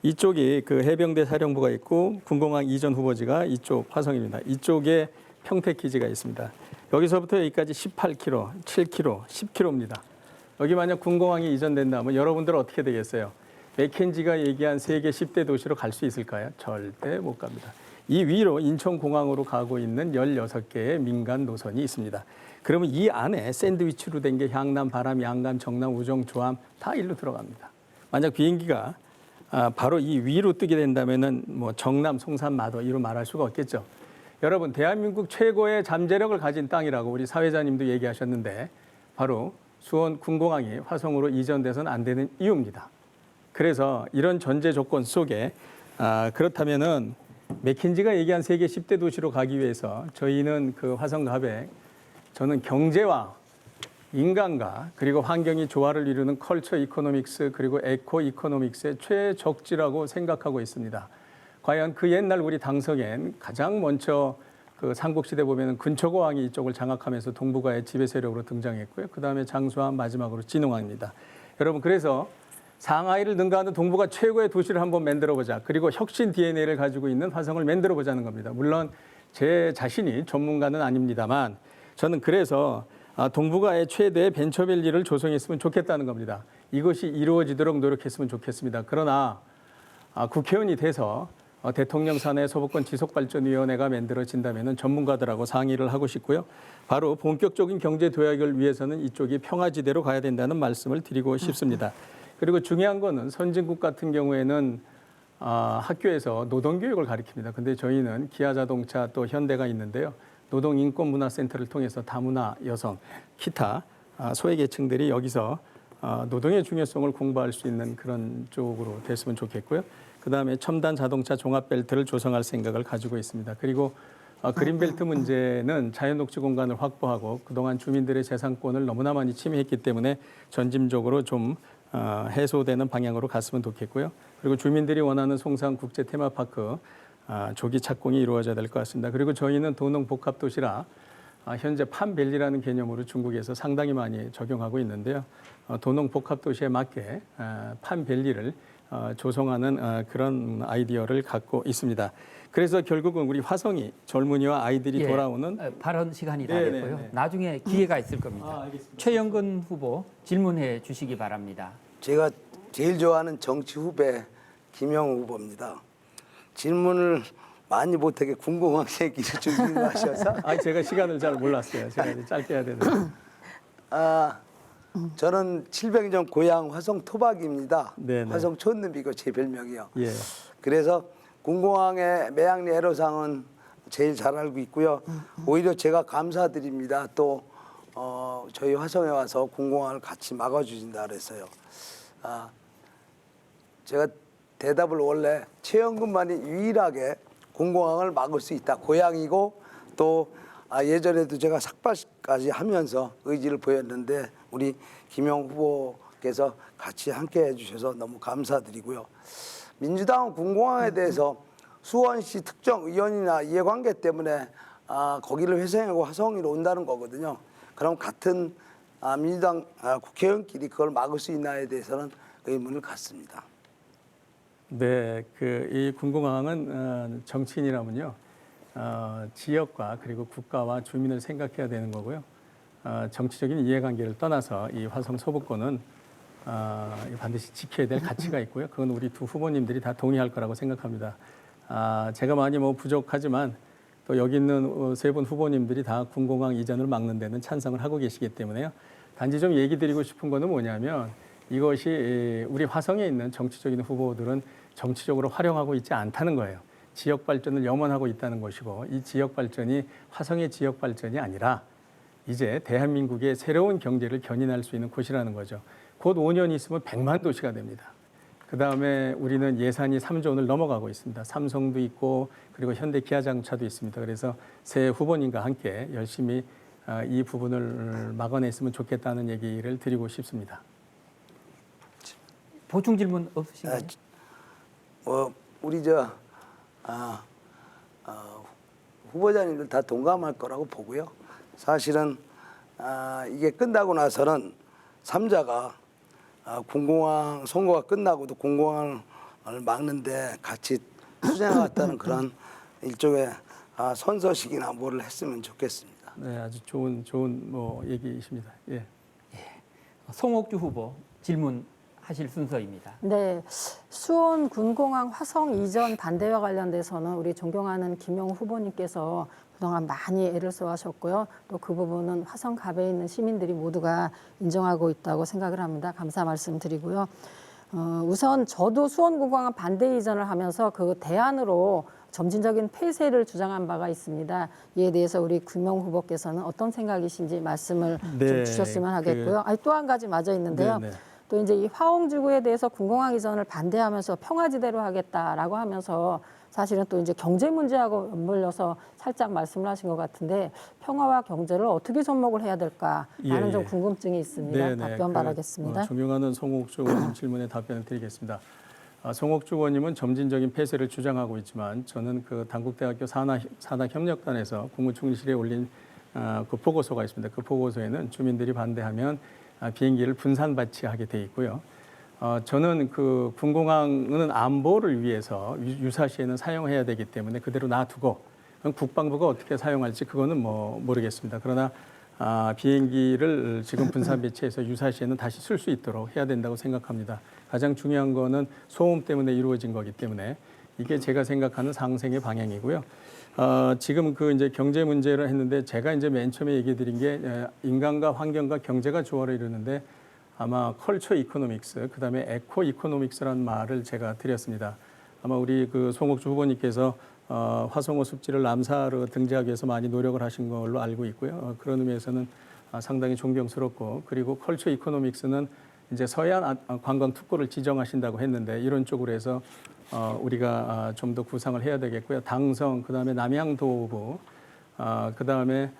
이쪽이 그 해병대 사령부가 있고 군공항 이전 후보지가 이쪽 화성입니다. 이쪽에 평택기지가 있습니다. 여기서부터 여기까지 18km, 7km, 10km입니다. 여기 만약 군공항이 이전된다면 여러분들 어떻게 되겠어요? 맥켄지가 얘기한 세계 10대 도시로 갈 수 있을까요? 절대 못 갑니다. 이 위로 인천공항으로 가고 있는 16개의 민간 노선이 있습니다. 그러면 이 안에 샌드위치로 된 게 향남, 바람, 양감, 정남, 우정, 조함 다 일로 들어갑니다. 만약 비행기가 바로 이 위로 뜨게 된다면은 뭐 정남, 송산, 마도 이로 말할 수가 없겠죠. 여러분, 대한민국 최고의 잠재력을 가진 땅이라고 우리 사회자님도 얘기하셨는데 바로 수원 군공항이 화성으로 이전돼서는 안 되는 이유입니다. 그래서 이런 전제 조건 속에 그렇다면은 맥킨지가 얘기한 세계 10대 도시로 가기 위해서 저희는 그 화성갑에 저는 경제와 인간과 그리고 환경이 조화를 이루는 컬처 이코노믹스 그리고 에코 이코노믹스의 최적지라고 생각하고 있습니다. 과연 그 옛날 우리 당성엔 가장 먼저 그 삼국시대 보면은 근초고왕이 이쪽을 장악하면서 동북아의 지배 세력으로 등장했고요. 그 다음에 장수왕 마지막으로 진흥왕입니다. 여러분 그래서 상하이를 능가하는 동북아 최고의 도시를 한번 만들어보자. 그리고 혁신 DNA를 가지고 있는 화성을 만들어보자는 겁니다. 물론 제 자신이 전문가는 아닙니다만 저는 그래서 동북아의 최대 벤처밸리를 조성했으면 좋겠다는 겁니다. 이것이 이루어지도록 노력했으면 좋겠습니다. 그러나 국회의원이 돼서 대통령 산하의 서부권 지속발전위원회가 만들어진다면 전문가들하고 상의를 하고 싶고요. 바로 본격적인 경제 도약을 위해서는 이쪽이 평화지대로 가야 된다는 말씀을 드리고 싶습니다. 그리고 중요한 거는 선진국 같은 경우에는 학교에서 노동교육을 가르칩니다. 근데 저희는 기아자동차 또 현대가 있는데요. 노동인권문화센터를 통해서 다문화 여성, 기타 소외계층들이 여기서 노동의 중요성을 공부할 수 있는 그런 쪽으로 됐으면 좋겠고요. 그다음에 첨단 자동차 종합벨트를 조성할 생각을 가지고 있습니다. 그리고 그린벨트 문제는 자연녹지 공간을 확보하고 그동안 주민들의 재산권을 너무나 많이 침해했기 때문에 전짐적으로 좀 해소되는 방향으로 갔으면 좋겠고요. 그리고 주민들이 원하는 송산 국제 테마파크 조기 착공이 이루어져야 될 것 같습니다. 그리고 저희는 도농 복합 도시라 현재 팜밸리라는 개념으로 중국에서 상당히 많이 적용하고 있는데요. 도농 복합 도시에 맞게 팜밸리를 조성하는 그런 아이디어를 갖고 있습니다. 그래서 결국은 우리 화성이 젊은이와 아이들이 돌아오는 발언 시간이 다 네, 됐고요. 네, 네. 나중에 기회가 있을 겁니다. 알겠습니다. 최영근 후보 질문해 주시기 바랍니다. 제가 제일 좋아하는 정치 후배 김영우 후보입니다. 질문을 많이 못하게 궁금한 얘기를 준비하셔서 제가 시간을 잘 몰랐어요. 제가 이제 짧게 해야 되는데. 저는 700년 전 고향 화성 토박이입니다. 네네. 화성 촌놈이고 제 별명이요. 예. 그래서 군공항의 매양리 애로상은 제일 잘 알고 있고요. 오히려 제가 감사드립니다. 또 저희 화성에 와서 군공항을 같이 막아주신다 그랬어요. 제가 대답을 원래 최영근만이 유일하게 군공항을 막을 수 있다. 고향이고 또 예전에도 제가 삭발까지 하면서 의지를 보였는데 우리 김영 후보께서 같이 함께 해주셔서 너무 감사드리고요. 민주당은 군공항에 대해서 수원시 특정 의원이나 이해관계 때문에 거기를 회생하고 화성으로 온다는 거거든요. 그럼 같은 민주당 국회의원끼리 그걸 막을 수 있나에 대해서는 의문을 갖습니다. 네, 이 군공항은 정치인이라면요, 지역과 그리고 국가와 주민을 생각해야 되는 거고요. 정치적인 이해관계를 떠나서 이 화성 서부권은 반드시 지켜야 될 가치가 있고요. 그건 우리 두 후보님들이 다 동의할 거라고 생각합니다. 제가 많이 부족하지만 또 여기 있는 세 분 후보님들이 다 군공항 이전을 막는 데는 찬성을 하고 계시기 때문에요. 단지 좀 얘기 드리고 싶은 거는 뭐냐면 이것이 우리 화성에 있는 정치적인 후보들은 정치적으로 활용하고 있지 않다는 거예요. 지역 발전을 염원하고 있다는 것이고 이 지역 발전이 화성의 지역 발전이 아니라 이제 대한민국의 새로운 경제를 견인할 수 있는 곳이라는 거죠. 곧 5년 있으면 100만 도시가 됩니다. 그다음에 우리는 예산이 3조 원을 넘어가고 있습니다. 삼성도 있고 그리고 현대 기아자동차도 있습니다. 그래서 새 후보님과 함께 열심히 이 부분을 막아냈으면 좋겠다는 얘기를 드리고 싶습니다. 보충 질문 없으신가요? 우리 후보자님들 다 동감할 거라고 보고요. 사실은 이게 끝나고 나서는 3자가 군공항 선거가 끝나고도 군공항을 막는데 같이 투쟁하겠다는 그런 일종의 선서식이나 뭐를 했으면 좋겠습니다. 네, 아주 좋은 얘기이십니다. 예. 송옥주 후보 질문 하실 순서입니다. 네, 수원 군공항 화성 이전 반대와 관련돼서는 우리 존경하는 김영우 후보님께서 그동안 많이 애를 써하셨고요. 또 그 부분은 화성갑에 있는 시민들이 모두가 인정하고 있다고 생각을 합니다. 감사 말씀드리고요. 우선 저도 수원군공항 반대 이전을 하면서 그 대안으로 점진적인 폐쇄를 주장한 바가 있습니다. 이에 대해서 우리 김영우 후보께서는 어떤 생각이신지 말씀을 좀 네, 주셨으면 하겠고요. 또 한 가지 맞아 있는데요. 네. 또 이제 이 화홍지구에 대해서 군공항 이전을 반대하면서 평화지대로 하겠다라고 하면서 사실은 또 이제 경제 문제하고 맞물려서 살짝 말씀을 하신 것 같은데 평화와 경제를 어떻게 접목을 해야 될까라는 좀 궁금증이 있습니다. 답변 바라겠습니다. 존경하는 송옥주 의원님 질문에 답변을 드리겠습니다. 송옥주 의원님은 점진적인 폐쇄를 주장하고 있지만 저는 그 단국대학교 산학협력단에서 국무총리실에 올린 그 보고서가 있습니다. 그 보고서에는 주민들이 반대하면 비행기를 분산 배치하게 돼 있고요. 저는 그 군공항은 안보를 위해서 유사시에는 사용해야 되기 때문에 그대로 놔두고 국방부가 어떻게 사용할지 그거는 뭐 모르겠습니다. 그러나 비행기를 지금 분산 배치해서 유사시에는 다시 쓸 수 있도록 해야 된다고 생각합니다. 가장 중요한 거는 소음 때문에 이루어진 거기 때문에 이게 제가 생각하는 상생의 방향이고요. 지금 그 이제 경제 문제를 했는데 제가 이제 맨 처음에 얘기 드린 게 인간과 환경과 경제가 조화를 이루는데 아마 컬처 이코노믹스, 그다음에 에코 이코노믹스라는 말을 제가 드렸습니다. 아마 우리 그 송옥주 후보님께서 화성호 습지를 남사로 등재하기 위해서 많이 노력을 하신 걸로 알고 있고요. 그런 의미에서는 상당히 존경스럽고 그리고 컬처 이코노믹스는 이제 서해안 관광 특구를 지정하신다고 했는데 이런 쪽으로 해서 우리가 좀 더 구상을 해야 되겠고요. 당성, 그다음에 남양도부, 그다음에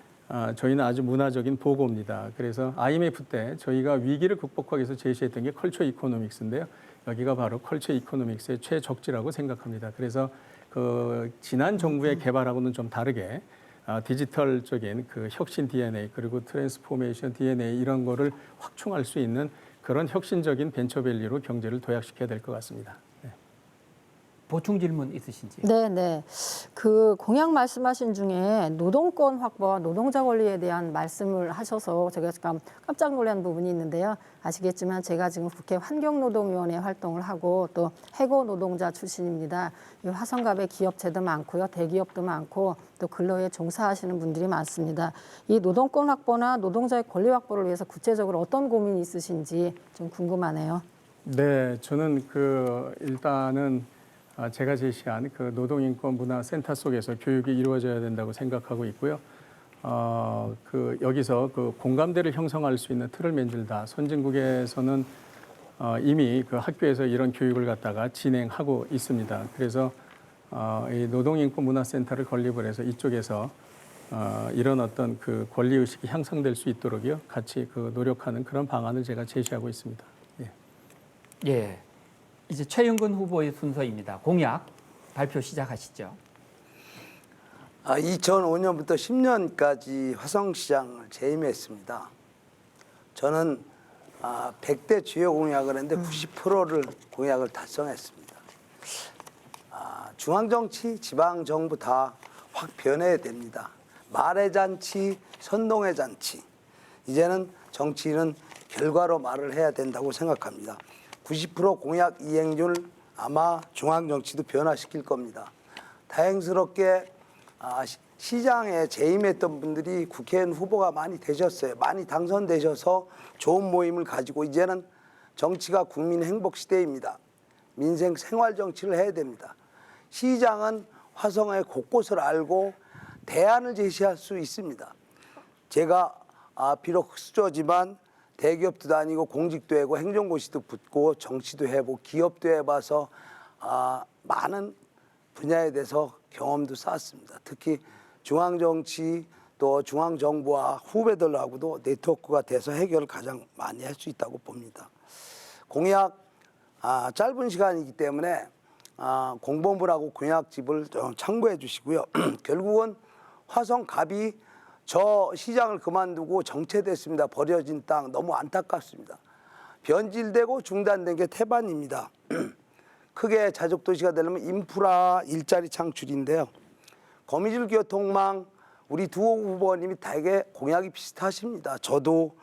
저희는 아주 문화적인 보고입니다. 그래서 IMF 때 저희가 위기를 극복하기 위해서 제시했던 게 컬처 이코노믹스인데요. 여기가 바로 컬처 이코노믹스의 최적지라고 생각합니다. 그래서 그 지난 정부의 개발하고는 좀 다르게 디지털적인 그 혁신 DNA 그리고 트랜스포메이션 DNA 이런 거를 확충할 수 있는 그런 혁신적인 벤처밸리로 경제를 도약시켜야 될 것 같습니다. 네. 보충 질문 있으신지? 네. 그 공약 말씀하신 중에 노동권 확보와 노동자 권리에 대한 말씀을 하셔서 제가 약간 깜짝 놀란 부분이 있는데요. 아시겠지만 제가 지금 국회 환경노동위원회 활동을 하고 또 해고 노동자 출신입니다. 이 화성갑에 기업체도 많고요. 대기업도 많고 또 근로에 종사하시는 분들이 많습니다. 이 노동권 확보나 노동자의 권리 확보를 위해서 구체적으로 어떤 고민이 있으신지 좀 궁금하네요. 네, 저는 그 일단은 제가 제시한 그 노동인권문화센터 속에서 교육이 이루어져야 된다고 생각하고 있고요. 그 여기서 그 공감대를 형성할 수 있는 틀을 만들다. 선진국에서는 이미 그 학교에서 이런 교육을 갖다가 진행하고 있습니다. 그래서 이 노동인권문화센터를 건립을 해서 이쪽에서 이런 어떤 그 권리 의식이 향상될 수 있도록요 같이 그 노력하는 그런 방안을 제가 제시하고 있습니다. 예. 예. 이제 최영근 후보의 순서입니다. 공약 발표 시작하시죠. 2005년부터 10년까지 화성시장을 재임했습니다. 저는 100대 주요 공약을 했는데 90%를 공약을 달성했습니다. 중앙정치, 지방정부 다 확 변해야 됩니다. 말의 잔치, 선동의 잔치. 이제는 정치인은 결과로 말을 해야 된다고 생각합니다. 90% 공약 이행률 아마 중앙정치도 변화시킬 겁니다. 다행스럽게 시장에 재임했던 분들이 국회의원 후보가 많이 되셨어요. 많이 당선되셔서 좋은 모임을 가지고 이제는 정치가 국민 행복 시대입니다. 민생 생활 정치를 해야 됩니다. 시장은 화성의 곳곳을 알고 대안을 제시할 수 있습니다. 제가 비록 흑수저지만 대기업도 다니고 공직도 해고 행정고시도 붙고 정치도 해보고 기업도 해봐서 많은 분야에 대해서 경험도 쌓았습니다. 특히 중앙정치 또 중앙정부와 후배들하고도 네트워크가 돼서 해결을 가장 많이 할 수 있다고 봅니다. 공약 짧은 시간이기 때문에 공보물하고 공약집을 좀 참고해 주시고요. 결국은 화성갑이 저 시장을 그만두고 정체됐습니다. 버려진 땅 너무 안타깝습니다. 변질되고 중단된 게 태반입니다. 크게 자족도시가 되려면 인프라 일자리 창출인데요. 거미줄 교통망 우리 두 후보님이 되게 공약이 비슷하십니다. 저도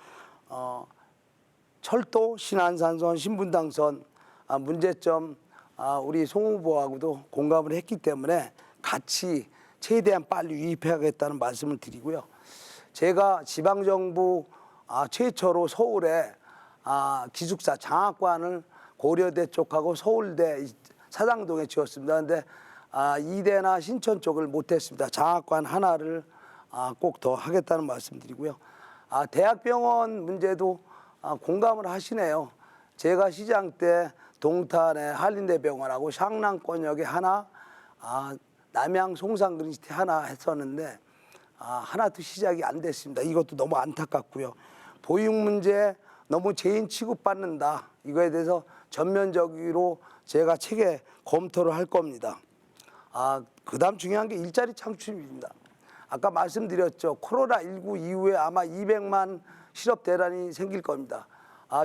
철도, 신안산선, 신분당선 문제점 우리 송 후보하고도 공감을 했기 때문에 같이 최대한 빨리 유입해야겠다는 말씀을 드리고요. 제가 지방정부 최초로 서울에 기숙사 장학관을 고려대 쪽하고 서울대 사당동에 지었습니다. 그런데 이대나 신천 쪽을 못했습니다. 장학관 하나를 꼭 더 하겠다는 말씀드리고요. 대학병원 문제도 공감을 하시네요. 제가 시장 때 동탄에 한림대병원하고 샹랑권역에 하나, 남양 송산그린시티 하나 했었는데 하나도 시작이 안 됐습니다. 이것도 너무 안타깝고요. 보육 문제 너무 죄인 취급받는다. 이거에 대해서 전면적으로 제가 체계 검토를 할 겁니다. 그다음 중요한 게 일자리 창출입니다. 아까 말씀드렸죠. 코로나19 이후에 아마 200만 실업 대란이 생길 겁니다.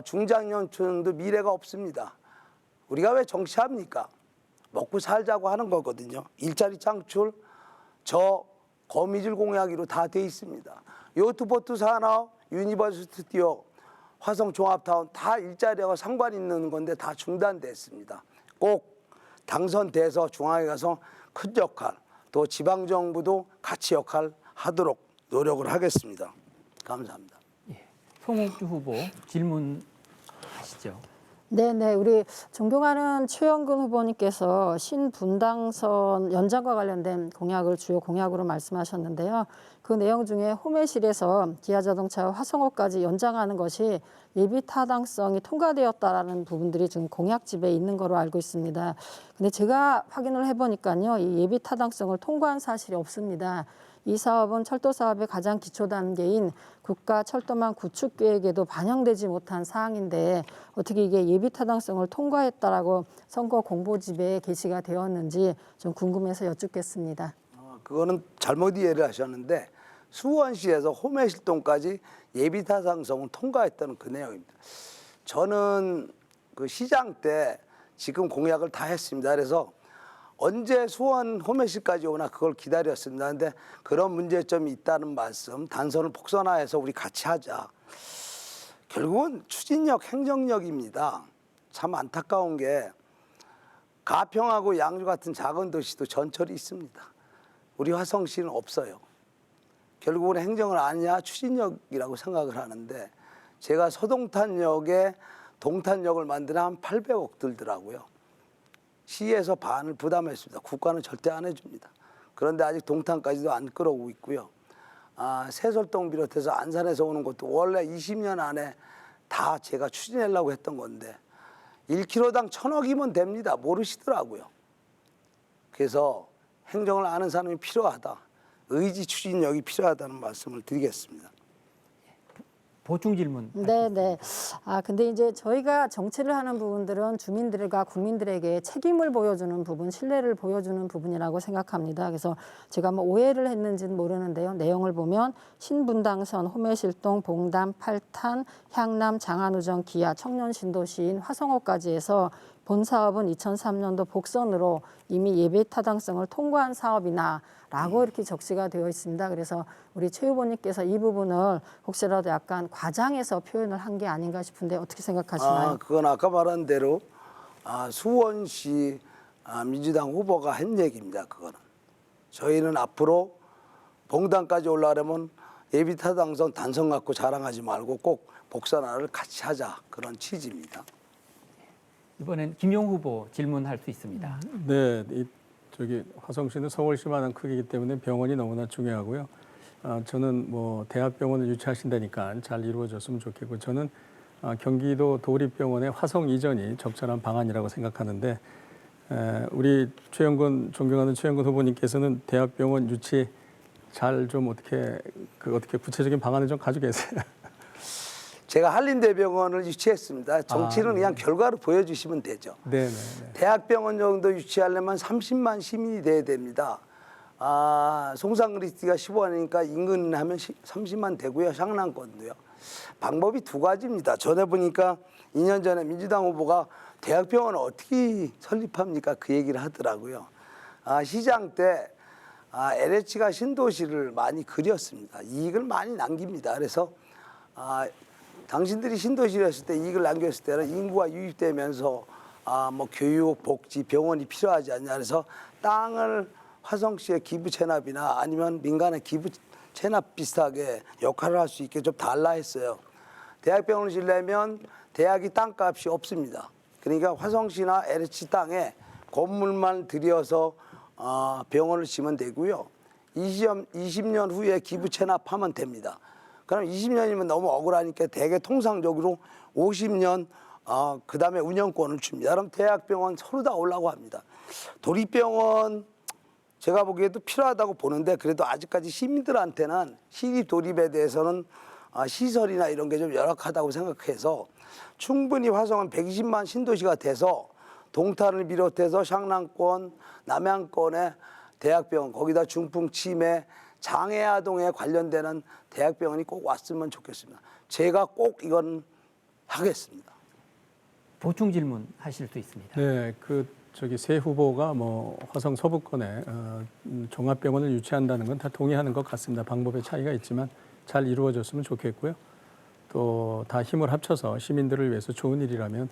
중장년층도 미래가 없습니다. 우리가 왜 정치합니까? 먹고 살자고 하는 거거든요. 일자리 창출, 저 거미줄 공약으로 다 돼 있습니다. 요트포트 산업, 유니버스 스튜디오, 화성 종합타운 다 일자리와 상관 있는 건데 다 중단됐습니다. 꼭 당선돼서 중앙에 가서 큰 역할, 또 지방정부도 같이 역할하도록 노력을 하겠습니다. 감사합니다. 송옥주 후보 질문하시죠. 네네, 우리 존경하는 최영근 후보님께서 신분당선 연장과 관련된 공약을 주요 공약으로 말씀하셨는데요. 그 내용 중에 호매실에서 기아자동차 화성호까지 연장하는 것이 예비 타당성이 통과되었다라는 부분들이 지금 공약집에 있는 거로 알고 있습니다. 근데 제가 확인을 해보니까요, 이 예비 타당성을 통과한 사실이 없습니다. 이 사업은 철도 사업의 가장 기초 단계인 국가 철도망 구축 계획에도 반영되지 못한 사항인데 어떻게 이게 예비 타당성을 통과했다라고 선거 공보집에 게시가 되었는지 좀 궁금해서 여쭙겠습니다. 그거는 잘못 이해를 하셨는데 수원시에서 호매실동까지 예비 타당성을 통과했다는 그 내용입니다. 저는 그 시장 때 지금 공약을 다 했습니다. 그래서 언제 수원 호매실까지 오나 그걸 기다렸습니다. 그런데 그런 문제점이 있다는 말씀, 단선을 복선화해서 우리 같이 하자. 결국은 추진력, 행정력입니다. 참 안타까운 게 가평하고 양주 같은 작은 도시도 전철이 있습니다. 우리 화성시는 없어요. 결국은 행정을 아니냐 추진력이라고 생각을 하는데 제가 서동탄역에 동탄역을 만드는 한 800억 들더라고요. 시에서 반을 부담했습니다. 국가는 절대 안 해줍니다. 그런데 아직 동탄까지도 안 끌어오고 있고요. 세솔동 비롯해서 안산에서 오는 것도 원래 20년 안에 다 제가 추진하려고 했던 건데 1km당 1,000억이면 됩니다. 모르시더라고요. 그래서 행정을 아는 사람이 필요하다. 의지 추진력이 필요하다는 말씀을 드리겠습니다. 보충 질문. 네네. 근데 이제 저희가 정치를 하는 부분들은 주민들과 국민들에게 책임을 보여주는 부분, 신뢰를 보여주는 부분이라고 생각합니다. 그래서 제가 뭐 오해를 했는지는 모르는데요. 내용을 보면 신분당선, 호매실동, 봉담, 팔탄, 향남, 장안우정, 기아, 청년신도시인 화성호까지 해서 본 사업은 2003년도 복선으로 이미 예비 타당성을 통과한 사업이나 라고 이렇게 적시가 되어 있습니다. 그래서 우리 최 후보님께서 이 부분을 혹시라도 약간 과장해서 표현을 한 게 아닌가 싶은데 어떻게 생각하시나요? 그건 아까 말한 대로 수원시 민주당 후보가 한 얘기입니다. 그거는. 저희는 앞으로 봉단까지 올라가려면 예비 타당성 단성 갖고 자랑하지 말고 꼭 복선화를 같이 하자. 그런 취지입니다. 이번엔 김용 후보 질문할 수 있습니다. 네, 저기 화성시는 서울시만한 크기이기 때문에 병원이 너무나 중요하고요. 저는 뭐 대학병원을 유치하신다니까 잘 이루어졌으면 좋겠고 저는 경기도 도립병원의 화성 이전이 적절한 방안이라고 생각하는데 우리 존경하는 최영근 후보님께서는 대학병원 유치 잘 좀 어떻게 구체적인 방안을 좀 가지고 계세요? 제가 한림대병원을 유치했습니다. 정치는 그냥 결과를 보여주시면 되죠. 네. 대학병원 정도 유치하려면 30만 시민이 돼야 됩니다. 송산그리스티가 15만이니까 인근 하면 30만 되고요. 샹랑권도요. 방법이 두 가지입니다. 전에 보니까 2년 전에 민주당 후보가 대학병원을 어떻게 설립합니까? 그 얘기를 하더라고요. 시장 때 LH가 신도시를 많이 그렸습니다. 이익을 많이 남깁니다. 그래서 당신들이 신도시를 했을 때 이익을 남겼을 때는 인구가 유입되면서 뭐 교육, 복지, 병원이 필요하지 않냐 그래서 땅을 화성시의 기부 체납이나 아니면 민간의 기부 체납 비슷하게 역할을 할 수 있게 좀 달라 했어요. 대학병원을 지으려면 대학이 땅값이 없습니다. 그러니까 화성시나 LH 땅에 건물만 들여서 병원을 지으면 되고요. 20년 후에 기부 체납하면 됩니다. 그럼 20년이면 너무 억울하니까 대개 통상적으로 50년 그다음에 운영권을 줍니다. 그럼 대학병원 서로 다 오려고 합니다. 도립병원 제가 보기에도 필요하다고 보는데 그래도 아직까지 시민들한테는 시립 도립에 대해서는 시설이나 이런 게 좀 열악하다고 생각해서 충분히 화성은 120만 신도시가 돼서 동탄을 비롯해서 샹남권, 남양권의 대학병원 거기다 중풍 치매 장애아동에 관련되는 대학병원이 꼭 왔으면 좋겠습니다. 제가 꼭 이건 하겠습니다. 보충 질문 하실 수 있습니다. 네, 새 후보가 뭐 화성 서부권에 종합병원을 유치한다는 건 다 동의하는 것 같습니다. 방법의 차이가 있지만 잘 이루어졌으면 좋겠고요. 또 다 힘을 합쳐서 시민들을 위해서 좋은 일이라면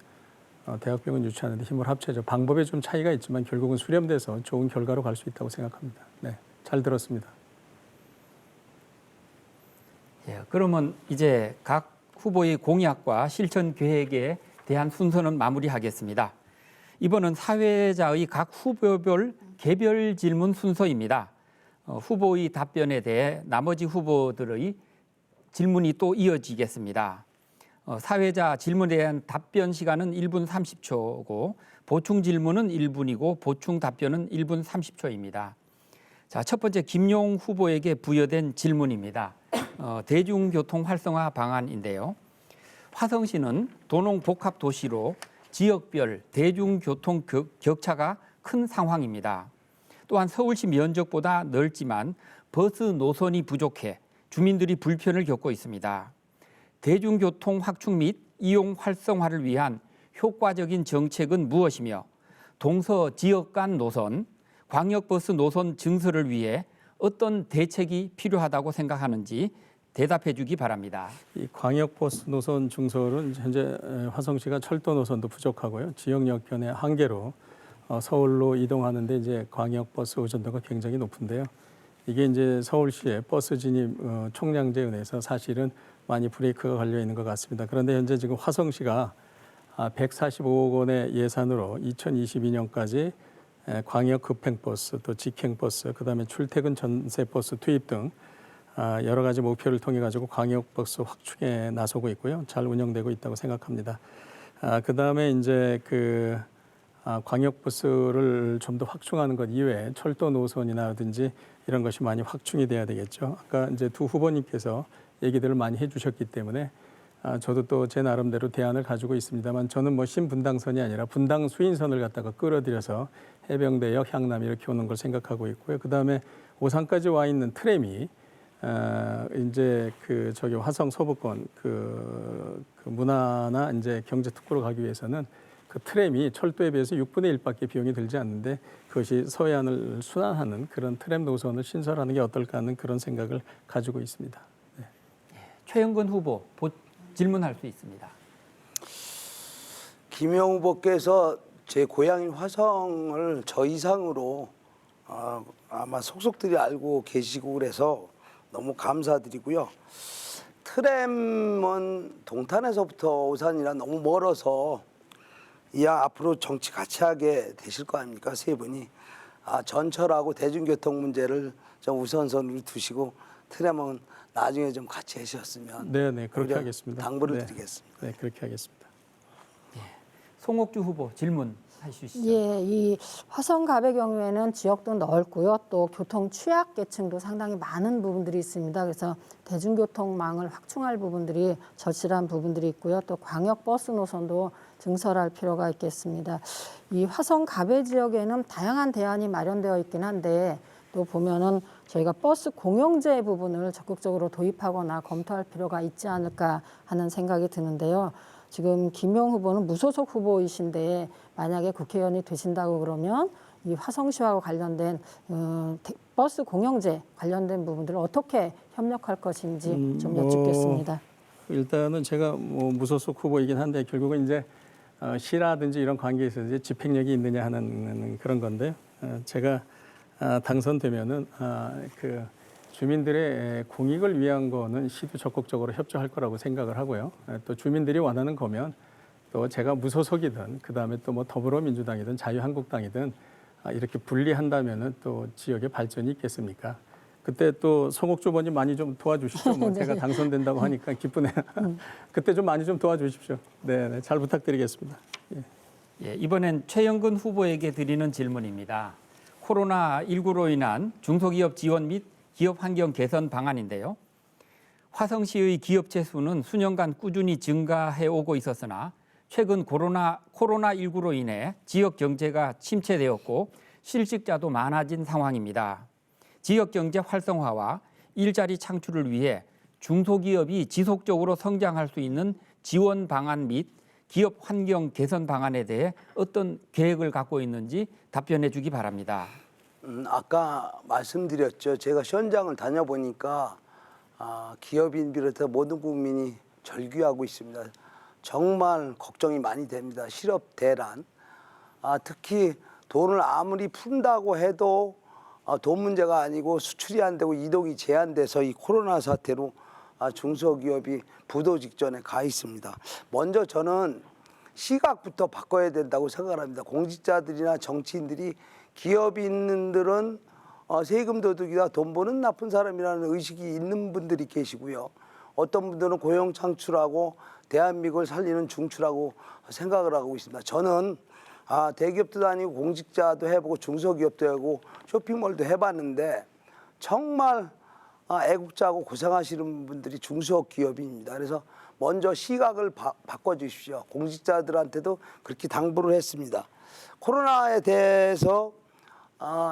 대학병원 유치하는데 힘을 합쳐서 방법에 좀 차이가 있지만 결국은 수렴돼서 좋은 결과로 갈 수 있다고 생각합니다. 네, 잘 들었습니다. 예, 그러면 이제 각 후보의 공약과 실천 계획에 대한 순서는 마무리하겠습니다. 이번은 사회자의 각 후보별 개별 질문 순서입니다. 후보의 답변에 대해 나머지 후보들의 질문이 또 이어지겠습니다. 사회자 질문에 대한 답변 시간은 1분 30초고 보충 질문은 1분이고 보충 답변은 1분 30초입니다. 자, 첫 번째 김용 후보에게 부여된 질문입니다. 대중교통 활성화 방안인데요. 화성시는 도농복합 도시로 지역별 대중교통 격차가 큰 상황입니다. 또한 서울시 면적보다 넓지만 버스 노선이 부족해 주민들이 불편을 겪고 있습니다. 대중교통 확충 및 이용 활성화를 위한 효과적인 정책은 무엇이며 동서 지역 간 노선, 광역버스 노선 증설을 위해 어떤 대책이 필요하다고 생각하는지 대답해 주기 바랍니다. 이 광역버스 노선 증설은 현재 화성시가 철도 노선도 부족하고요. 지역역 변의 한계로 서울로 이동하는데 이제 광역버스 의존도가 굉장히 높은데요. 이게 이제 서울시의 버스 진입 총량제에 의해서 사실은 많이 브레이크가 걸려 있는 것 같습니다. 그런데 현재 지금 화성시가 145억 원의 예산으로 2022년까지 광역 급행버스, 또 직행버스, 그다음에 출퇴근 전세버스 투입 등 여러 가지 목표를 통해 가지고 광역버스 확충에 나서고 있고요. 잘 운영되고 있다고 생각합니다. 그다음에 이제 광역버스를 좀 더 확충하는 것 이외에 철도 노선이라든지 이런 것이 많이 확충이 돼야 되겠죠. 아까 이제 두 후보님께서 얘기들을 많이 해주셨기 때문에 저도 또 제 나름대로 대안을 가지고 있습니다만 저는 뭐 신분당선이 아니라 분당 수인선을 갖다가 끌어들여서 해병대역 향남 이렇게 오는 걸 생각하고 있고요. 그다음에 오산까지 와 있는 트램이 이제 화성 서부권 그 문화나 이제 경제 특구로 가기 위해서는 그 트램이 철도에 비해서 6분의 1밖에 비용이 들지 않는데 그것이 서해안을 순환하는 그런 트램 노선을 신설하는 게 어떨까 하는 그런 생각을 가지고 있습니다. 네. 최영근 후보 질문할 수 있습니다. 김영 후보께서 제 고향인 화성을 저 이상으로 아마 속속들이 알고 계시고 그래서 너무 감사드리고요. 트램은 동탄에서부터 오산이라 너무 멀어서 앞으로 정치 같이 하게 되실 거 아닙니까? 세 분이 전철하고 대중교통 문제를 좀 우선순위로 두시고 트램은 나중에 좀 같이 하셨으면 네, 그렇게 하겠습니다. 당부를 드리겠습니다. 네, 그렇게 하겠습니다. 송옥주 후보 질문 하시죠. 예, 이 화성갑의 경우에는 지역도 넓고요. 또 교통 취약 계층도 상당히 많은 부분들이 있습니다. 그래서 대중교통망을 확충할 부분들이 절실한 부분들이 있고요. 또 광역버스 노선도 증설할 필요가 있겠습니다. 이 화성갑의 지역에는 다양한 대안이 마련되어 있긴 한데 또 보면은 저희가 버스 공영제 부분을 적극적으로 도입하거나 검토할 필요가 있지 않을까 하는 생각이 드는데요. 지금 김용 후보는 무소속 후보이신데 만약에 국회의원이 되신다고 그러면 이 화성시와 관련된 버스 공영제 관련된 부분들을 어떻게 협력할 것인지 좀 여쭙겠습니다. 일단은 제가 뭐 무소속 후보이긴 한데 결국은 이제 시라든지 이런 관계에서 이제 집행력이 있느냐 하는 그런 건데요. 제가 당선되면은 그 주민들의 공익을 위한 거는 시도 적극적으로 협조할 거라고 생각을 하고요. 또 주민들이 원하는 거면 또 제가 무소속이든 그다음에 또 뭐 더불어민주당이든 자유한국당이든 이렇게 분리한다면은 또 지역의 발전이 있겠습니까? 그때 또 송옥주 의원님 많이 좀 도와주시죠. 뭐 제가 당선된다고 하니까 기쁘네요. 그때 좀 많이 좀 도와주십시오. 네, 잘 부탁드리겠습니다. 예. 예, 이번엔 최영근 후보에게 드리는 질문입니다. 코로나19로 인한 중소기업 지원 및 기업 환경 개선 방안인데요. 화성시의 기업체 수는 수년간 꾸준히 증가해 오고 있었으나 최근 코로나19로 인해 지역 경제가 침체되었고 실직자도 많아진 상황입니다. 지역 경제 활성화와 일자리 창출을 위해 중소기업이 지속적으로 성장할 수 있는 지원 방안 및 기업 환경 개선 방안에 대해 어떤 계획을 갖고 있는지 답변해 주기 바랍니다. 아까 말씀드렸죠. 제가 현장을 다녀보니까 기업인 비롯해 모든 국민이 절규하고 있습니다. 정말 걱정이 많이 됩니다. 실업 대란. 특히 돈을 아무리 푼다고 해도 돈 문제가 아니고 수출이 안 되고 이동이 제한돼서 이 코로나 사태로 중소기업이 부도 직전에 가 있습니다. 먼저 저는 시각부터 바꿔야 된다고 생각을 합니다. 공직자들이나 정치인들이 기업인들은 세금 도둑이다, 돈 버는 나쁜 사람이라는 의식이 있는 분들이 계시고요. 어떤 분들은 고용 창출하고 대한민국을 살리는 중추라고 생각을 하고 있습니다. 저는 대기업도 다니고 공직자도 해보고 중소기업도 해보고 쇼핑몰도 해봤는데 정말 애국자고 고생하시는 분들이 중소기업인입니다. 그래서 먼저 시각을 바꿔주십시오. 공직자들한테도 그렇게 당부를 했습니다. 코로나에 대해서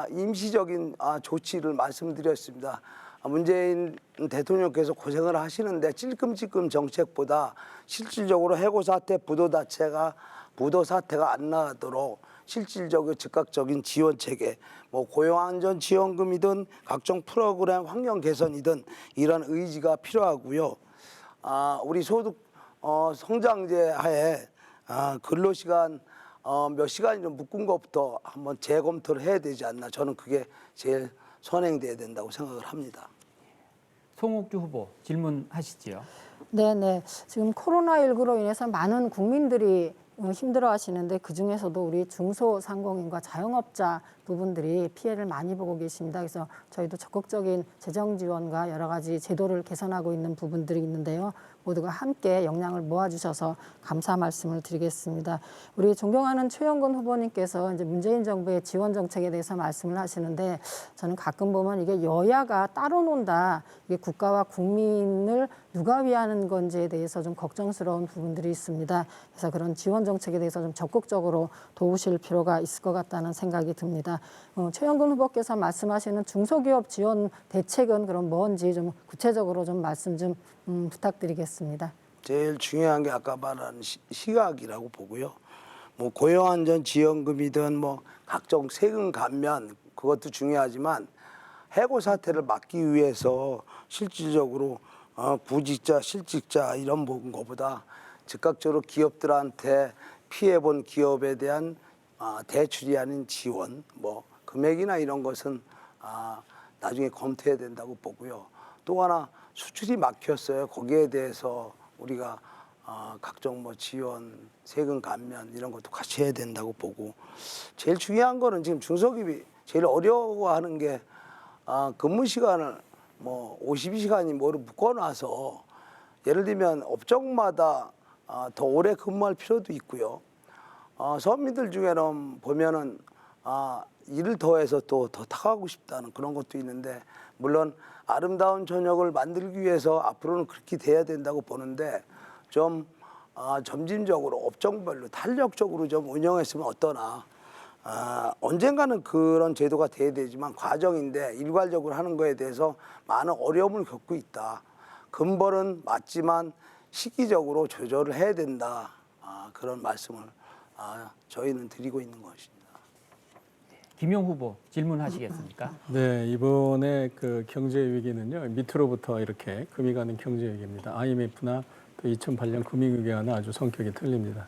임시적인 조치를 말씀드렸습니다. 문재인 대통령께서 고생을 하시는데 찔끔찔끔 정책보다 실질적으로 해고 사태, 부도 사태가 안 나도록 실질적이고 즉각적인 지원 체계, 뭐 고용안전지원금이든 각종 프로그램 환경 개선이든 이런 의지가 필요하고요. 우리 소득 성장제 하에 근로시간 몇 시간이든 묶은 것부터 한번 재검토를 해야 되지 않나. 저는 그게 제일 선행돼야 된다고 생각을 합니다. 송옥주 후보 질문하시지요. 네네. 지금 코로나19로 인해서 많은 국민들이 힘들어 하시는데 그중에서도 우리 중소상공인과 자영업자 부분들이 피해를 많이 보고 계십니다. 그래서 저희도 적극적인 재정 지원과 여러 가지 제도를 개선하고 있는 부분들이 있는데요. 모두가 함께 역량을 모아주셔서 감사 말씀을 드리겠습니다. 우리 존경하는 최영근 후보님께서 이제 문재인 정부의 지원 정책에 대해서 말씀을 하시는데 저는 가끔 보면 이게 여야가 따로 논다. 이게 국가와 국민을 누가 위하는 건지에 대해서 좀 걱정스러운 부분들이 있습니다. 그래서 그런 지원 정책에 대해서 좀 적극적으로 도우실 필요가 있을 것 같다는 생각이 듭니다. 최영근 후보께서 말씀하시는 중소기업 지원 대책은 그럼 뭔지 좀 구체적으로 좀 말씀 좀 부탁드리겠습니다. 제일 중요한 게 아까 말한 시각이라고 보고요. 뭐 고용안전지원금이든 뭐 각종 세금 감면 그것도 중요하지만 해고 사태를 막기 위해서 실질적으로 구직자, 실직자 이런 것보다 즉각적으로 기업들한테 피해본 기업에 대한 대출이 아닌 지원, 뭐 금액이나 이런 것은 나중에 검토해야 된다고 보고요. 또 하나 수출이 막혔어요. 거기에 대해서 우리가 각종 뭐 지원, 세금 감면 이런 것도 같이 해야 된다고 보고 제일 중요한 거는 지금 중소기업이 제일 어려워하는 게 근무 시간을 뭐 52시간이 뭐로 묶어놔서 예를 들면 업종마다 더 오래 근무할 필요도 있고요. 서민들 중에는 보면은 일을 더해서 또 더 타가고 싶다는 그런 것도 있는데 물론 아름다운 저녁을 만들기 위해서 앞으로는 그렇게 돼야 된다고 보는데 좀 점진적으로 업종별로 탄력적으로 좀 운영했으면 어떠나. 언젠가는 그런 제도가 돼야 되지만 과정인데 일괄적으로 하는 거에 대해서 많은 어려움을 겪고 있다. 근본은 맞지만 시기적으로 조절을 해야 된다. 그런 말씀을 저희는 드리고 있는 것입니다. 김용 후보 질문하시겠습니까? 네, 이번에 그 경제 위기는요 밑으로부터 이렇게 금이 가는 경제 위기입니다. IMF나 또 2008년 금융위기와는 아주 성격이 틀립니다.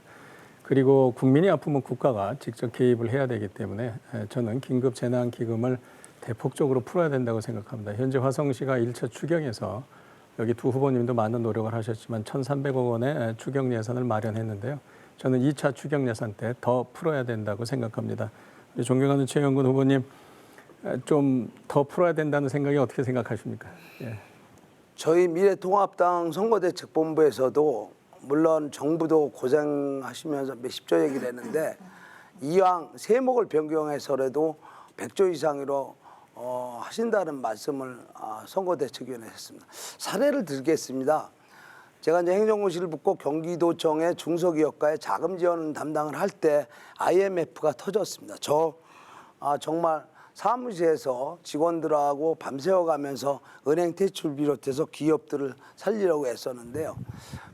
그리고 국민이 아프면 국가가 직접 개입을 해야 되기 때문에 저는 긴급 재난기금을 대폭적으로 풀어야 된다고 생각합니다. 현재 화성시가 1차 추경에서 여기 두 후보님도 많은 노력을 하셨지만 1,300억 원의 추경 예산을 마련했는데요. 저는 2차 추경 예산 때 더 풀어야 된다고 생각합니다. 존경하는 최영근 후보님, 좀 더 풀어야 된다는 생각이 어떻게 생각하십니까? 예. 저희 미래통합당 선거대책본부에서도 물론 정부도 고생하시면서 몇십조 얘기를 했는데 이왕 세목을 변경해서라도 100조 이상으로 하신다는 말씀을 선거대책위원회에 했습니다. 사례를 들겠습니다. 제가 이제 행정고시를 붙고 경기도청의 중소기업가의 자금 지원 담당을 할 때 IMF가 터졌습니다. 정말 사무실에서 직원들하고 밤새워가면서 은행 대출 비롯해서 기업들을 살리려고 애썼는데요.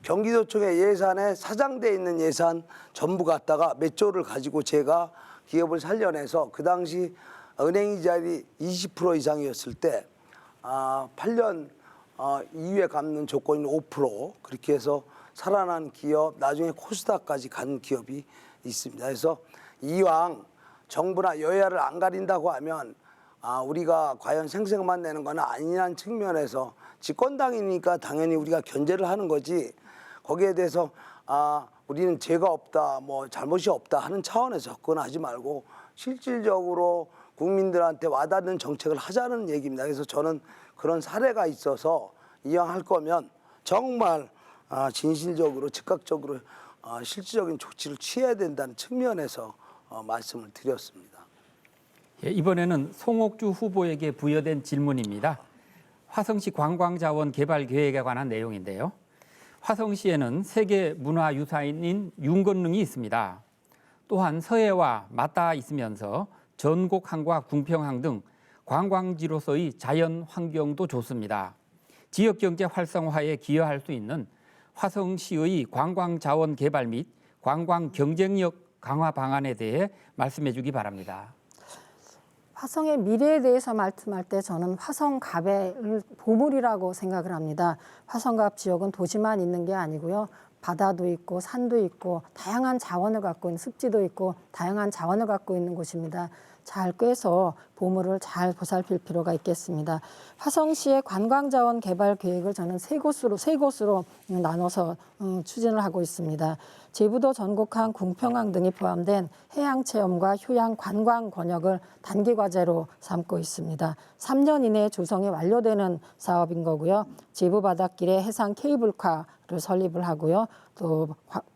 경기도청의 예산에 사장돼 있는 예산 전부 갖다가 몇 조를 가지고 제가 기업을 살려내서 그 당시 은행 이자율이 20% 이상이었을 때 8년 이후에 갚는 조건인 5% 그렇게 해서 살아난 기업, 나중에 코스닥까지 간 기업이 있습니다. 그래서 이왕 정부나 여야를 안 가린다고 하면 우리가 과연 생색만 내는 건 아니라는 측면에서 집권당이니까 당연히 우리가 견제를 하는 거지 거기에 대해서 우리는 죄가 없다, 뭐 잘못이 없다 하는 차원에서 접근하지 말고 실질적으로 국민들한테 와닿는 정책을 하자는 얘기입니다. 그래서 저는 그런 사례가 있어서 이왕 할 거면 정말 진실적으로 즉각적으로 실질적인 조치를 취해야 된다는 측면에서 말씀을 드렸습니다. 예, 이번에는 송옥주 후보에게 부여된 질문입니다. 화성시 관광자원 개발 계획에 관한 내용인데요. 화성시에는 세계 문화유산인 윤건릉이 있습니다. 또한 서해와 맞닿아 있으면서 전곡항과 궁평항 등 관광지로서의 자연 환경도 좋습니다. 지역 경제 활성화에 기여할 수 있는 화성시의 관광자원 개발 및 관광 경쟁력 강화 방안에 대해 말씀해 주기 바랍니다. 화성의 미래에 대해서 말씀할 때 저는 화성갑을 보물이라고 생각을 합니다. 화성갑 지역은 도시만 있는 게 아니고요. 바다도 있고 산도 있고 다양한 자원을 갖고 있는 습지도 있고 다양한 자원을 갖고 있는 곳입니다. 잘 꿰서 보물을 잘 보살필 필요가 있겠습니다. 화성시의 관광자원 개발 계획을 저는 세 곳으로 나눠서 추진을 하고 있습니다. 제부도 전곡항, 궁평항 등이 포함된 해양체험과 휴양 관광 권역을 단기 과제로 삼고 있습니다. 3년 이내에 조성이 완료되는 사업인 거고요. 제부 바닷길에 해상 케이블카를 설립을 하고요. 또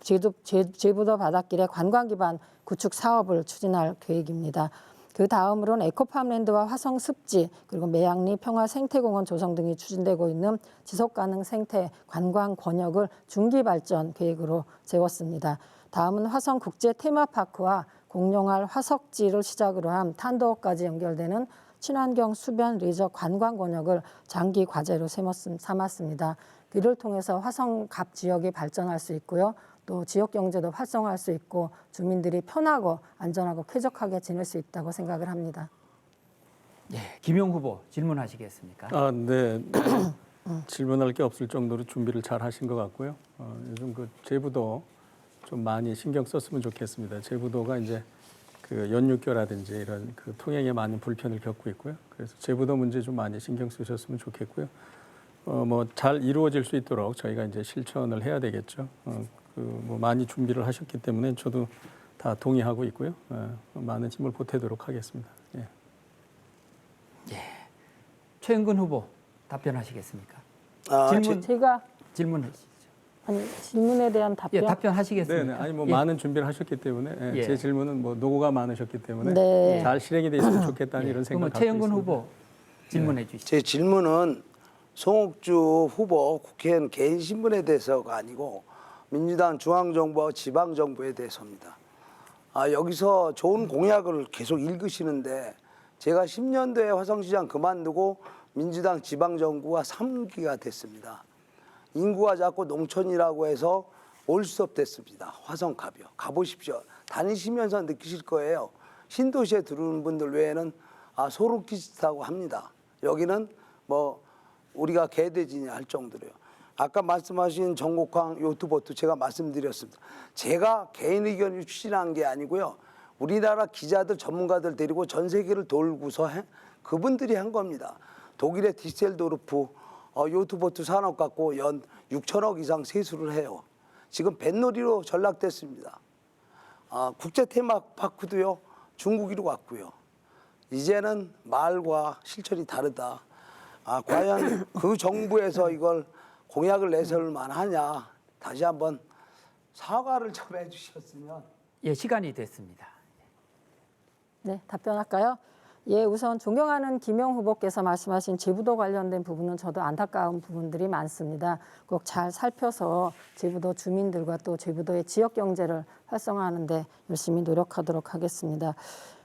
제부도 바닷길에 관광 기반 구축 사업을 추진할 계획입니다. 그 다음으로는 에코팜랜드와 화성습지 그리고 매양리 평화생태공원 조성 등이 추진되고 있는 지속가능 생태 관광 권역을 중기발전 계획으로 세웠습니다. 다음은 화성국제 테마파크와 공룡알 화석지를 시작으로 한 탄도까지 연결되는 친환경 수변 리저 관광 권역을 장기 과제로 삼았습니다. 이를 통해서 화성갑 지역이 발전할 수 있고요. 또 지역 경제도 활성화할 수 있고 주민들이 편하고 안전하고 쾌적하게 지낼 수 있다고 생각을 합니다. 예, 김용 후보 질문하시겠습니까? 네. 질문할 게 없을 정도로 준비를 잘 하신 것 같고요. 요즘 그 제부도 좀 많이 신경 썼으면 좋겠습니다. 제부도가 이제 그 연육교라든지 이런 그 통행에 많은 불편을 겪고 있고요. 그래서 제부도 문제 좀 많이 신경 쓰셨으면 좋겠고요. 뭐 잘 이루어질 수 있도록 저희가 이제 실천을 해야 되겠죠. 뭐 많이 준비를 하셨기 때문에 저도 다 동의하고 있고요. 많은 힘을 보태도록 하겠습니다. 예. 예. 최영근 후보 답변하시겠습니까? 제가 질문해 주시죠. 아니 질문에 대한 답변. 예, 답변하시겠습니까? 네. 아니 뭐 예. 많은 준비를 하셨기 때문에 예. 제 질문은 뭐 노고가 많으셨기 때문에 네. 잘 실행이 돼 있으면 좋겠다는 예. 이런 생각 그러면 갖고 최영근 있습니다. 후보 질문해 주시죠. 제 질문은 송옥주 후보 국회의원 개인 신분에 대해서가 아니고 민주당 중앙정부와 지방정부에 대해서입니다. 여기서 좋은 공약을 계속 읽으시는데 제가 10년도에 화성시장 그만두고 민주당 지방정부가 3기가 됐습니다. 인구가 작고 농촌이라고 해서 올 수 없댔습니다. 화성갑이요. 가보십시오. 다니시면서 느끼실 거예요. 신도시에 들어오는 분들 외에는 소름 끼친다고 합니다. 여기는 뭐 우리가 개돼지냐 할 정도로요. 아까 말씀하신 정곡항 요트보트 제가 말씀드렸습니다. 제가 개인 의견을 추진한 게 아니고요. 우리나라 기자들 전문가들 데리고 전 세계를 돌고서 그분들이 한 겁니다. 독일의 디셀도르프 요트보트 산업 갖고 연 6천억 이상 세수를 해요. 지금 뱃놀이로 전락됐습니다. 국제 테마파크도요. 중국으로 갔고요. 이제는 말과 실천이 다르다. 과연 그 정부에서 이걸 공약을 내세울 만하냐. 다시 한번 사과를 좀 해주셨으면. 예, 시간이 됐습니다. 네, 답변할까요? 예, 우선 존경하는 김영 후보께서 말씀하신 제부도 관련된 부분은 저도 안타까운 부분들이 많습니다. 꼭 잘 살펴서 제부도 주민들과 또 제부도의 지역 경제를 활성화하는 데 열심히 노력하도록 하겠습니다.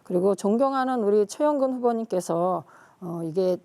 그리고 존경하는 우리 최영근 후보님께서 이게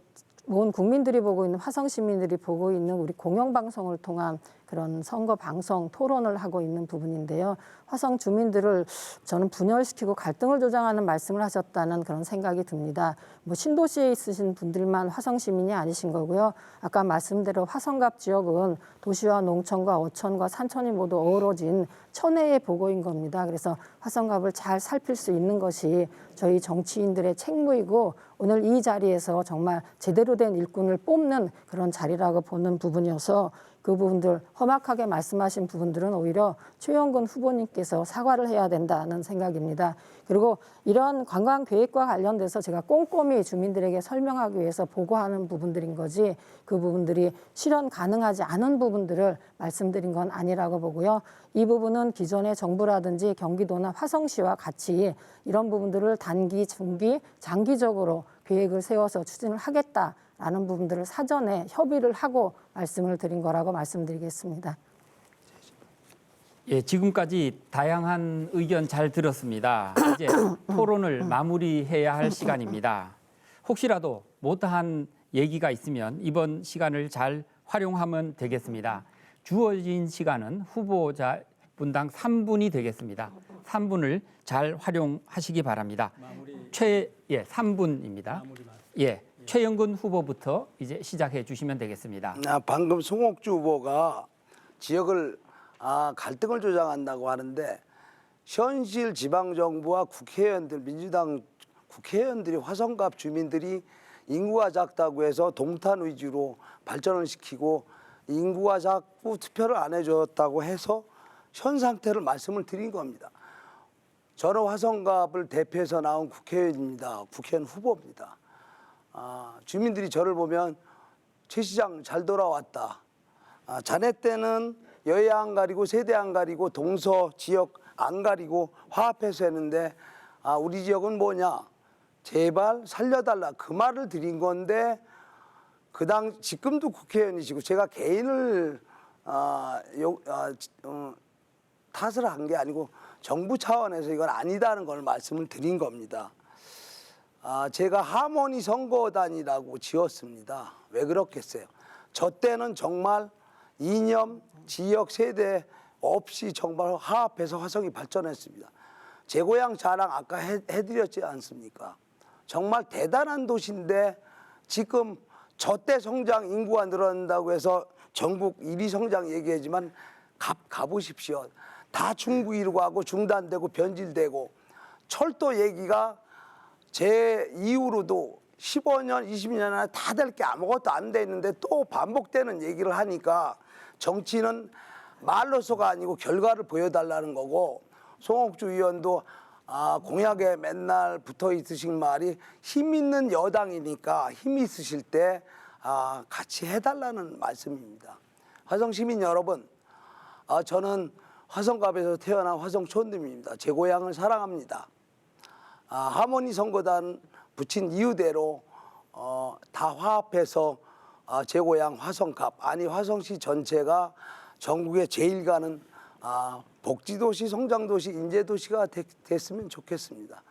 온 국민들이 보고 있는 화성 시민들이 보고 있는 우리 공영방송을 통한 그런 선거 방송 토론을 하고 있는 부분인데요. 화성 주민들을 저는 분열시키고 갈등을 조장하는 말씀을 하셨다는 그런 생각이 듭니다. 뭐 신도시에 있으신 분들만 화성 시민이 아니신 거고요. 아까 말씀대로 화성갑 지역은 도시와 농촌과 어촌과 산촌이 모두 어우러진 천혜의 보고인 겁니다. 그래서 화성갑을 잘 살필 수 있는 것이 저희 정치인들의 책무이고 오늘 이 자리에서 정말 제대로 된 일꾼을 뽑는 그런 자리라고 보는 부분이어서 그 부분들 험악하게 말씀하신 부분들은 오히려 최영근 후보님께서 사과를 해야 된다는 생각입니다. 그리고 이런 관광 계획과 관련돼서 제가 꼼꼼히 주민들에게 설명하기 위해서 보고하는 부분들인 거지 그 부분들이 실현 가능하지 않은 부분들을 말씀드린 건 아니라고 보고요. 이 부분은 기존의 정부라든지 경기도나 화성시와 같이 이런 부분들을 단기, 중기, 장기적으로 계획을 세워서 추진을 하겠다라는 부분들을 사전에 협의를 하고 말씀을 드린 거라고 말씀드리겠습니다. 예, 지금까지 다양한 의견 잘 들었습니다. 이제 토론을 마무리해야 할 시간입니다. 혹시라도 못한 얘기가 있으면 이번 시간을 잘 활용하면 되겠습니다. 주어진 시간은 후보자 분당 3분이 되겠습니다. 3분을 잘 활용하시기 바랍니다. 3분입니다. 예, 최영근 후보부터 이제 시작해 주시면 되겠습니다. 방금 송옥주 후보가 지역을 갈등을 조장한다고 하는데 현실 지방정부와 국회의원들, 민주당 국회의원들이 화성갑 주민들이 인구가 작다고 해서 동탄 위주로 발전을 시키고 인구가 작고 투표를 안 해줬다고 해서 현 상태를 말씀을 드린 겁니다. 저는 화성갑을 대표해서 나온 국회의원입니다. 국회의원 후보입니다. 주민들이 저를 보면 최 시장 잘 돌아왔다. 자네 때는 여야 안 가리고 세대 안 가리고 동서 지역 안 가리고 화합해서 했는데 우리 지역은 뭐냐. 제발 살려달라. 그 말을 드린 건데 지금도 국회의원이시고 제가 개인을 탓을 한 게 아니고 정부 차원에서 이건 아니다는 걸 말씀을 드린 겁니다. 제가 하모니 선거단이라고 지었습니다. 왜 그렇겠어요? 저 때는 정말 이념, 지역, 세대 없이 정말 화합해서 화성이 발전했습니다. 제 고향 자랑 아까 해드렸지 않습니까? 정말 대단한 도시인데 지금 저 때 성장 인구가 늘어난다고 해서 전국 1위 성장 얘기하지만 가보십시오. 다 중부위로 하고 중단되고 변질되고 철도 얘기가 제 이후로도 15년, 20년 다 될 게 아무것도 안 돼 있는데 또 반복되는 얘기를 하니까 정치는 말로서가 아니고 결과를 보여달라는 거고 송옥주 의원도 공약에 맨날 붙어 있으신 말이 힘 있는 여당이니까 힘 있으실 때 같이 해달라는 말씀입니다. 화성 시민 여러분, 저는 화성갑에서 태어난 화성 촌놈입니다. 제 고향을 사랑합니다. 하모니 선거단 붙인 이유대로 다 화합해서 제 고향 화성갑 아니 화성시 전체가 전국에 제일 가는 복지도시, 성장도시, 인재도시가 됐으면 좋겠습니다.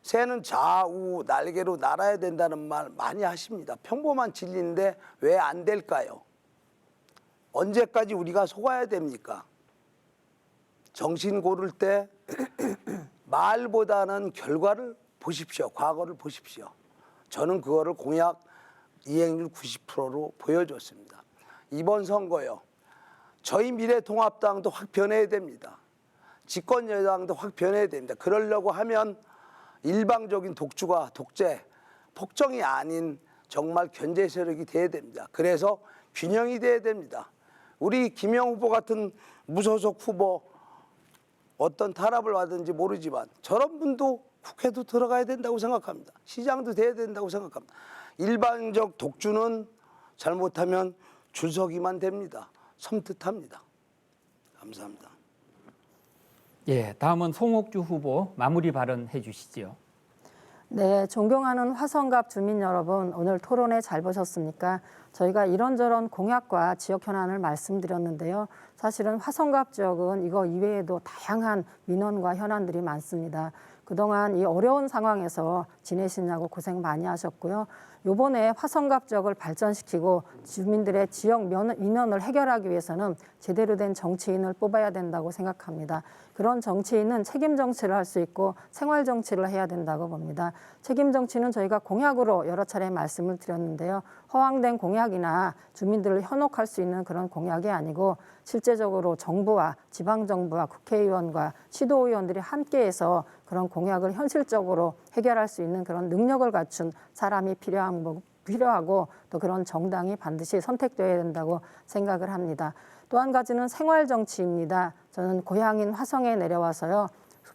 새는 좌우 날개로 날아야 된다는 말 많이 하십니다. 평범한 진리인데 왜 안 될까요? 언제까지 우리가 속아야 됩니까? 정신 고를 때 말보다는 결과를 보십시오. 과거를 보십시오. 저는 그거를 공약 이행률 90%로 보여줬습니다. 이번 선거요. 저희 미래통합당도 확 변해야 됩니다. 집권여당도 확 변해야 됩니다. 그러려고 하면 일방적인 독주가 독재, 폭정이 아닌 정말 견제 세력이 돼야 됩니다. 그래서 균형이 돼야 됩니다. 우리 김영 후보 같은 무소속 후보 어떤 탄압을 받은지 모르지만 저런 분도 국회도 들어가야 된다고 생각합니다. 시장도 돼야 된다고 생각합니다. 일반적 독주는 잘못하면 줄서기만 됩니다. 섬뜩합니다. 감사합니다. 예, 다음은 송옥주 후보 마무리 발언해 주시지요. 네, 존경하는 화성갑 주민 여러분, 오늘 토론회 잘 보셨습니까? 저희가 이런저런 공약과 지역 현안을 말씀드렸는데요. 사실은 화성갑 지역은 이거 이외에도 다양한 민원과 현안들이 많습니다. 그동안 이 어려운 상황에서 지내시냐고 고생 많이 하셨고요. 요번에 화성갑 지역을 발전시키고 주민들의 지역 민원을 해결하기 위해서는 제대로 된 정치인을 뽑아야 된다고 생각합니다. 그런 정치인은 책임 정치를 할 수 있고 생활 정치를 해야 된다고 봅니다. 책임 정치는 저희가 공약으로 여러 차례 말씀을 드렸는데요. 허황된 공약이나 주민들을 현혹할 수 있는 그런 공약이 아니고 실제적으로 정부와 지방정부와 국회의원과 시도의원들이 함께해서 그런 공약을 현실적으로 해결할 수 있는 그런 능력을 갖춘 사람이 필요하고 또 그런 정당이 반드시 선택되어야 된다고 생각을 합니다. 또 한 가지는 생활 정치입니다. 저는 고향인 화성에 내려와서요.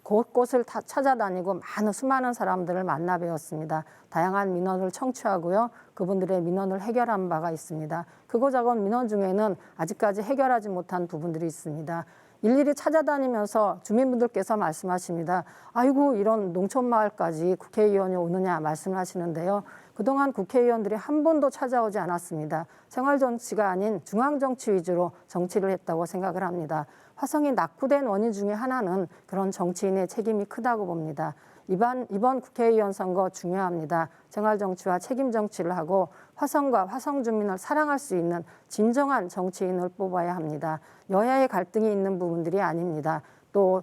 곳곳을 다 찾아다니고 수많은 사람들을 만나 뵈었습니다. 다양한 민원을 청취하고요. 그분들의 민원을 해결한 바가 있습니다. 크고 작은 민원 중에는 아직까지 해결하지 못한 부분들이 있습니다. 일일이 찾아다니면서 주민분들께서 말씀하십니다. 아이고 이런 농촌마을까지 국회의원이 오느냐 말씀을 하시는데요. 그동안 국회의원들이 한 번도 찾아오지 않았습니다. 생활정치가 아닌 중앙정치 위주로 정치를 했다고 생각을 합니다. 화성이 낙후된 원인 중에 하나는 그런 정치인의 책임이 크다고 봅니다. 이번 국회의원 선거 중요합니다. 생활정치와 책임정치를 하고 화성과 화성 주민을 사랑할 수 있는 진정한 정치인을 뽑아야 합니다. 여야의 갈등이 있는 부분들이 아닙니다. 또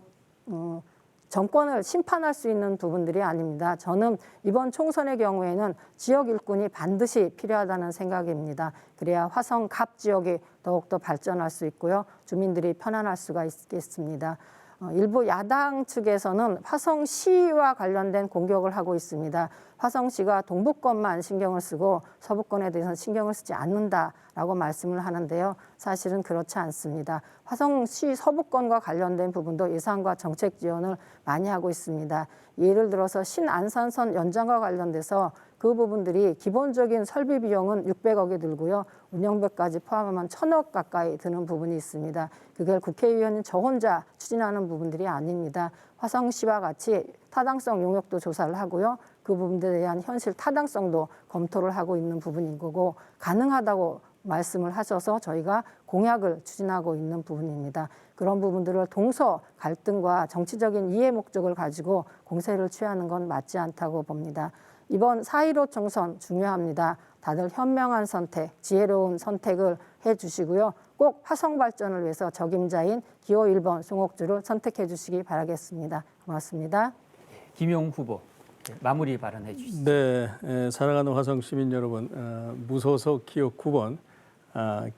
정권을 심판할 수 있는 부분들이 아닙니다. 저는 이번 총선의 경우에는 지역 일꾼이 반드시 필요하다는 생각입니다. 그래야 화성 갑 지역이 더욱더 발전할 수 있고요. 주민들이 편안할 수가 있겠습니다. 일부 야당 측에서는 화성시와 관련된 공격을 하고 있습니다. 화성시가 동북권만 신경을 쓰고 서북권에 대해서는 신경을 쓰지 않는다라고 말씀을 하는데요. 사실은 그렇지 않습니다. 화성시 서북권과 관련된 부분도 예산과 정책 지원을 많이 하고 있습니다. 예를 들어서 신안산선 연장과 관련돼서 그 부분들이 기본적인 설비 비용은 600억이 들고요. 운영비까지 포함하면 1,000억 가까이 드는 부분이 있습니다. 그걸 국회의원인 저 혼자 추진하는 부분들이 아닙니다. 화성시와 같이 타당성 용역도 조사를 하고요. 그 부분들에 대한 현실 타당성도 검토를 하고 있는 부분인 거고 가능하다고 말씀을 하셔서 저희가 공약을 추진하고 있는 부분입니다. 그런 부분들을 동서 갈등과 정치적인 이해 목적을 가지고 공세를 취하는 건 맞지 않다고 봅니다. 이번 4.15 총선 중요합니다. 다들 현명한 선택, 지혜로운 선택을 해주시고요. 꼭 화성 발전을 위해서 적임자인 기호 1번 송옥주를 선택해 주시기 바라겠습니다. 고맙습니다. 김용 후보 마무리 발언해 주시죠. 네, 사랑하는 화성 시민 여러분, 무소속 기호 9번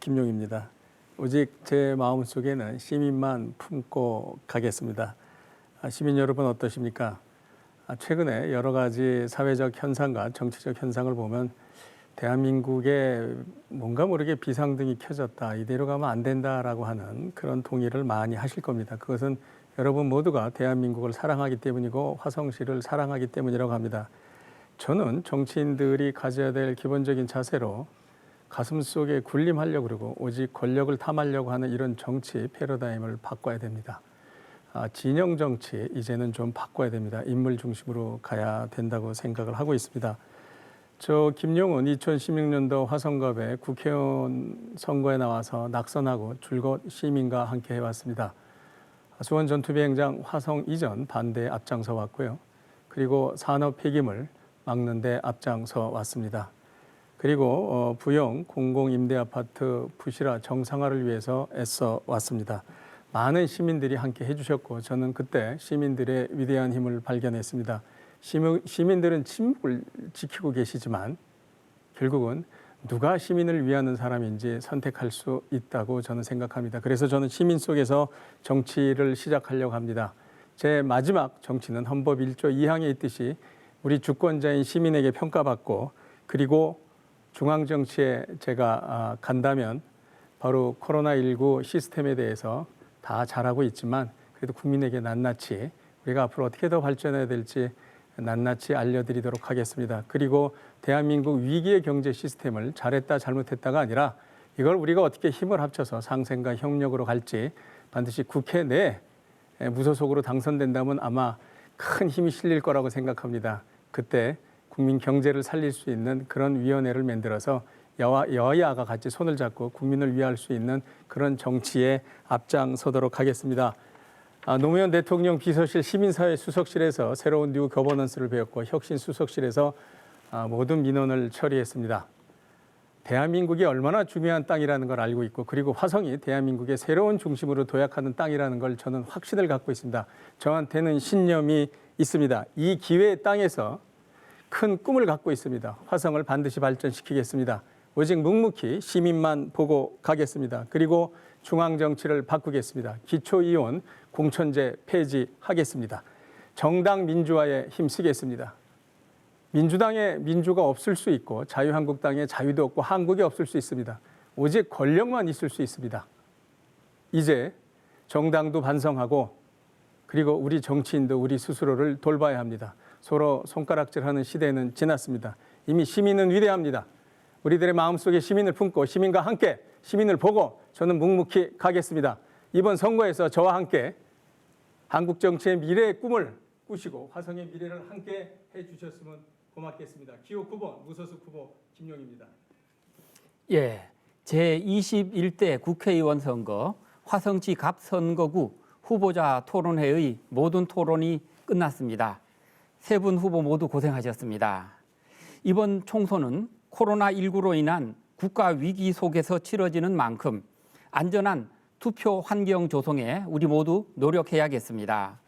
김용입니다. 오직 제 마음속에는 시민만 품고 가겠습니다. 시민 여러분 어떠십니까? 최근에 여러 가지 사회적 현상과 정치적 현상을 보면 대한민국에 뭔가 모르게 비상등이 켜졌다. 이대로 가면 안 된다라고 하는 그런 동의를 많이 하실 겁니다. 그것은 여러분 모두가 대한민국을 사랑하기 때문이고 화성시를 사랑하기 때문이라고 합니다. 저는 정치인들이 가져야 될 기본적인 자세로 가슴속에 군림하려고 그러고 오직 권력을 탐하려고 하는 이런 정치 패러다임을 바꿔야 됩니다. 진영 정치 이제는 좀 바꿔야 됩니다. 인물 중심으로 가야 된다고 생각을 하고 있습니다. 저 김용은 2016년도 화성갑에 국회의원 선거에 나와서 낙선하고 줄곧 시민과 함께 해왔습니다. 수원 전투비행장 화성 이전 반대에 앞장서 왔고요. 그리고 산업 폐기물 막는 데 앞장서 왔습니다. 그리고 부영 공공임대아파트 부실화 정상화를 위해서 애써 왔습니다. 많은 시민들이 함께 해주셨고 저는 그때 시민들의 위대한 힘을 발견했습니다. 시민들은 침묵을 지키고 계시지만 결국은 누가 시민을 위하는 사람인지 선택할 수 있다고 저는 생각합니다. 그래서 저는 시민 속에서 정치를 시작하려고 합니다. 제 마지막 정치는 헌법 1조 2항에 있듯이 우리 주권자인 시민에게 평가받고 그리고 중앙정치에 제가 간다면 바로 코로나19 시스템에 대해서 다 잘하고 있지만 그래도 국민에게 낱낱이 우리가 앞으로 어떻게 더 발전해야 될지 낱낱이 알려드리도록 하겠습니다. 그리고 대한민국 위기의 경제 시스템을 잘했다 잘못했다가 아니라 이걸 우리가 어떻게 힘을 합쳐서 상생과 협력으로 갈지 반드시 국회 내에 무소속으로 당선된다면 아마 큰 힘이 실릴 거라고 생각합니다. 그때 국민 경제를 살릴 수 있는 그런 위원회를 만들어서 여야가 같이 손을 잡고 국민을 위할 수 있는 그런 정치에 앞장서도록 하겠습니다. 노무현 대통령 비서실 시민사회 수석실에서 새로운 뉴 거버넌스를 배웠고 혁신 수석실에서 모든 민원을 처리했습니다. 대한민국이 얼마나 중요한 땅이라는 걸 알고 있고 그리고 화성이 대한민국의 새로운 중심으로 도약하는 땅이라는 걸 저는 확신을 갖고 있습니다. 저한테는 신념이 있습니다. 이 기회의 땅에서 큰 꿈을 갖고 있습니다. 화성을 반드시 발전시키겠습니다. 오직 묵묵히 시민만 보고 가겠습니다. 그리고 중앙정치를 바꾸겠습니다. 기초이혼 공천제 폐지하겠습니다. 정당 민주화에 힘쓰겠습니다. 민주당의 민주가 없을 수 있고 자유한국당의 자유도 없고 한국이 없을 수 있습니다. 오직 권력만 있을 수 있습니다. 이제 정당도 반성하고 그리고 우리 정치인도 우리 스스로를 돌봐야 합니다. 서로 손가락질하는 시대는 지났습니다. 이미 시민은 위대합니다. 우리들의 마음속에 시민을 품고 시민과 함께 시민을 보고 저는 묵묵히 가겠습니다. 이번 선거에서 저와 함께 한국 정치의 미래의 꿈을 꾸시고 화성의 미래를 함께 해주셨으면 고맙겠습니다. 기호 9번 무소속 후보 김용입니다. 예, 제21대 국회의원 선거 화성시 갑선거구 후보자 토론회의 모든 토론이 끝났습니다. 세 분 후보 모두 고생하셨습니다. 이번 총선은 코로나19로 인한 국가 위기 속에서 치러지는 만큼 안전한 투표 환경 조성에 우리 모두 노력해야겠습니다.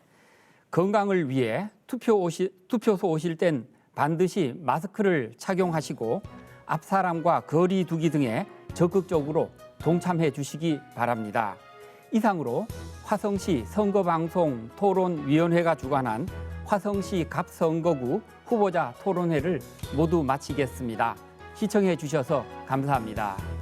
건강을 위해 투표소 오실 땐 반드시 마스크를 착용하시고 앞 사람과 거리 두기 등에 적극적으로 동참해 주시기 바랍니다. 이상으로 화성시 선거방송 토론위원회가 주관한 화성시 갑선거구 후보자 토론회를 모두 마치겠습니다. 시청해 주셔서 감사합니다.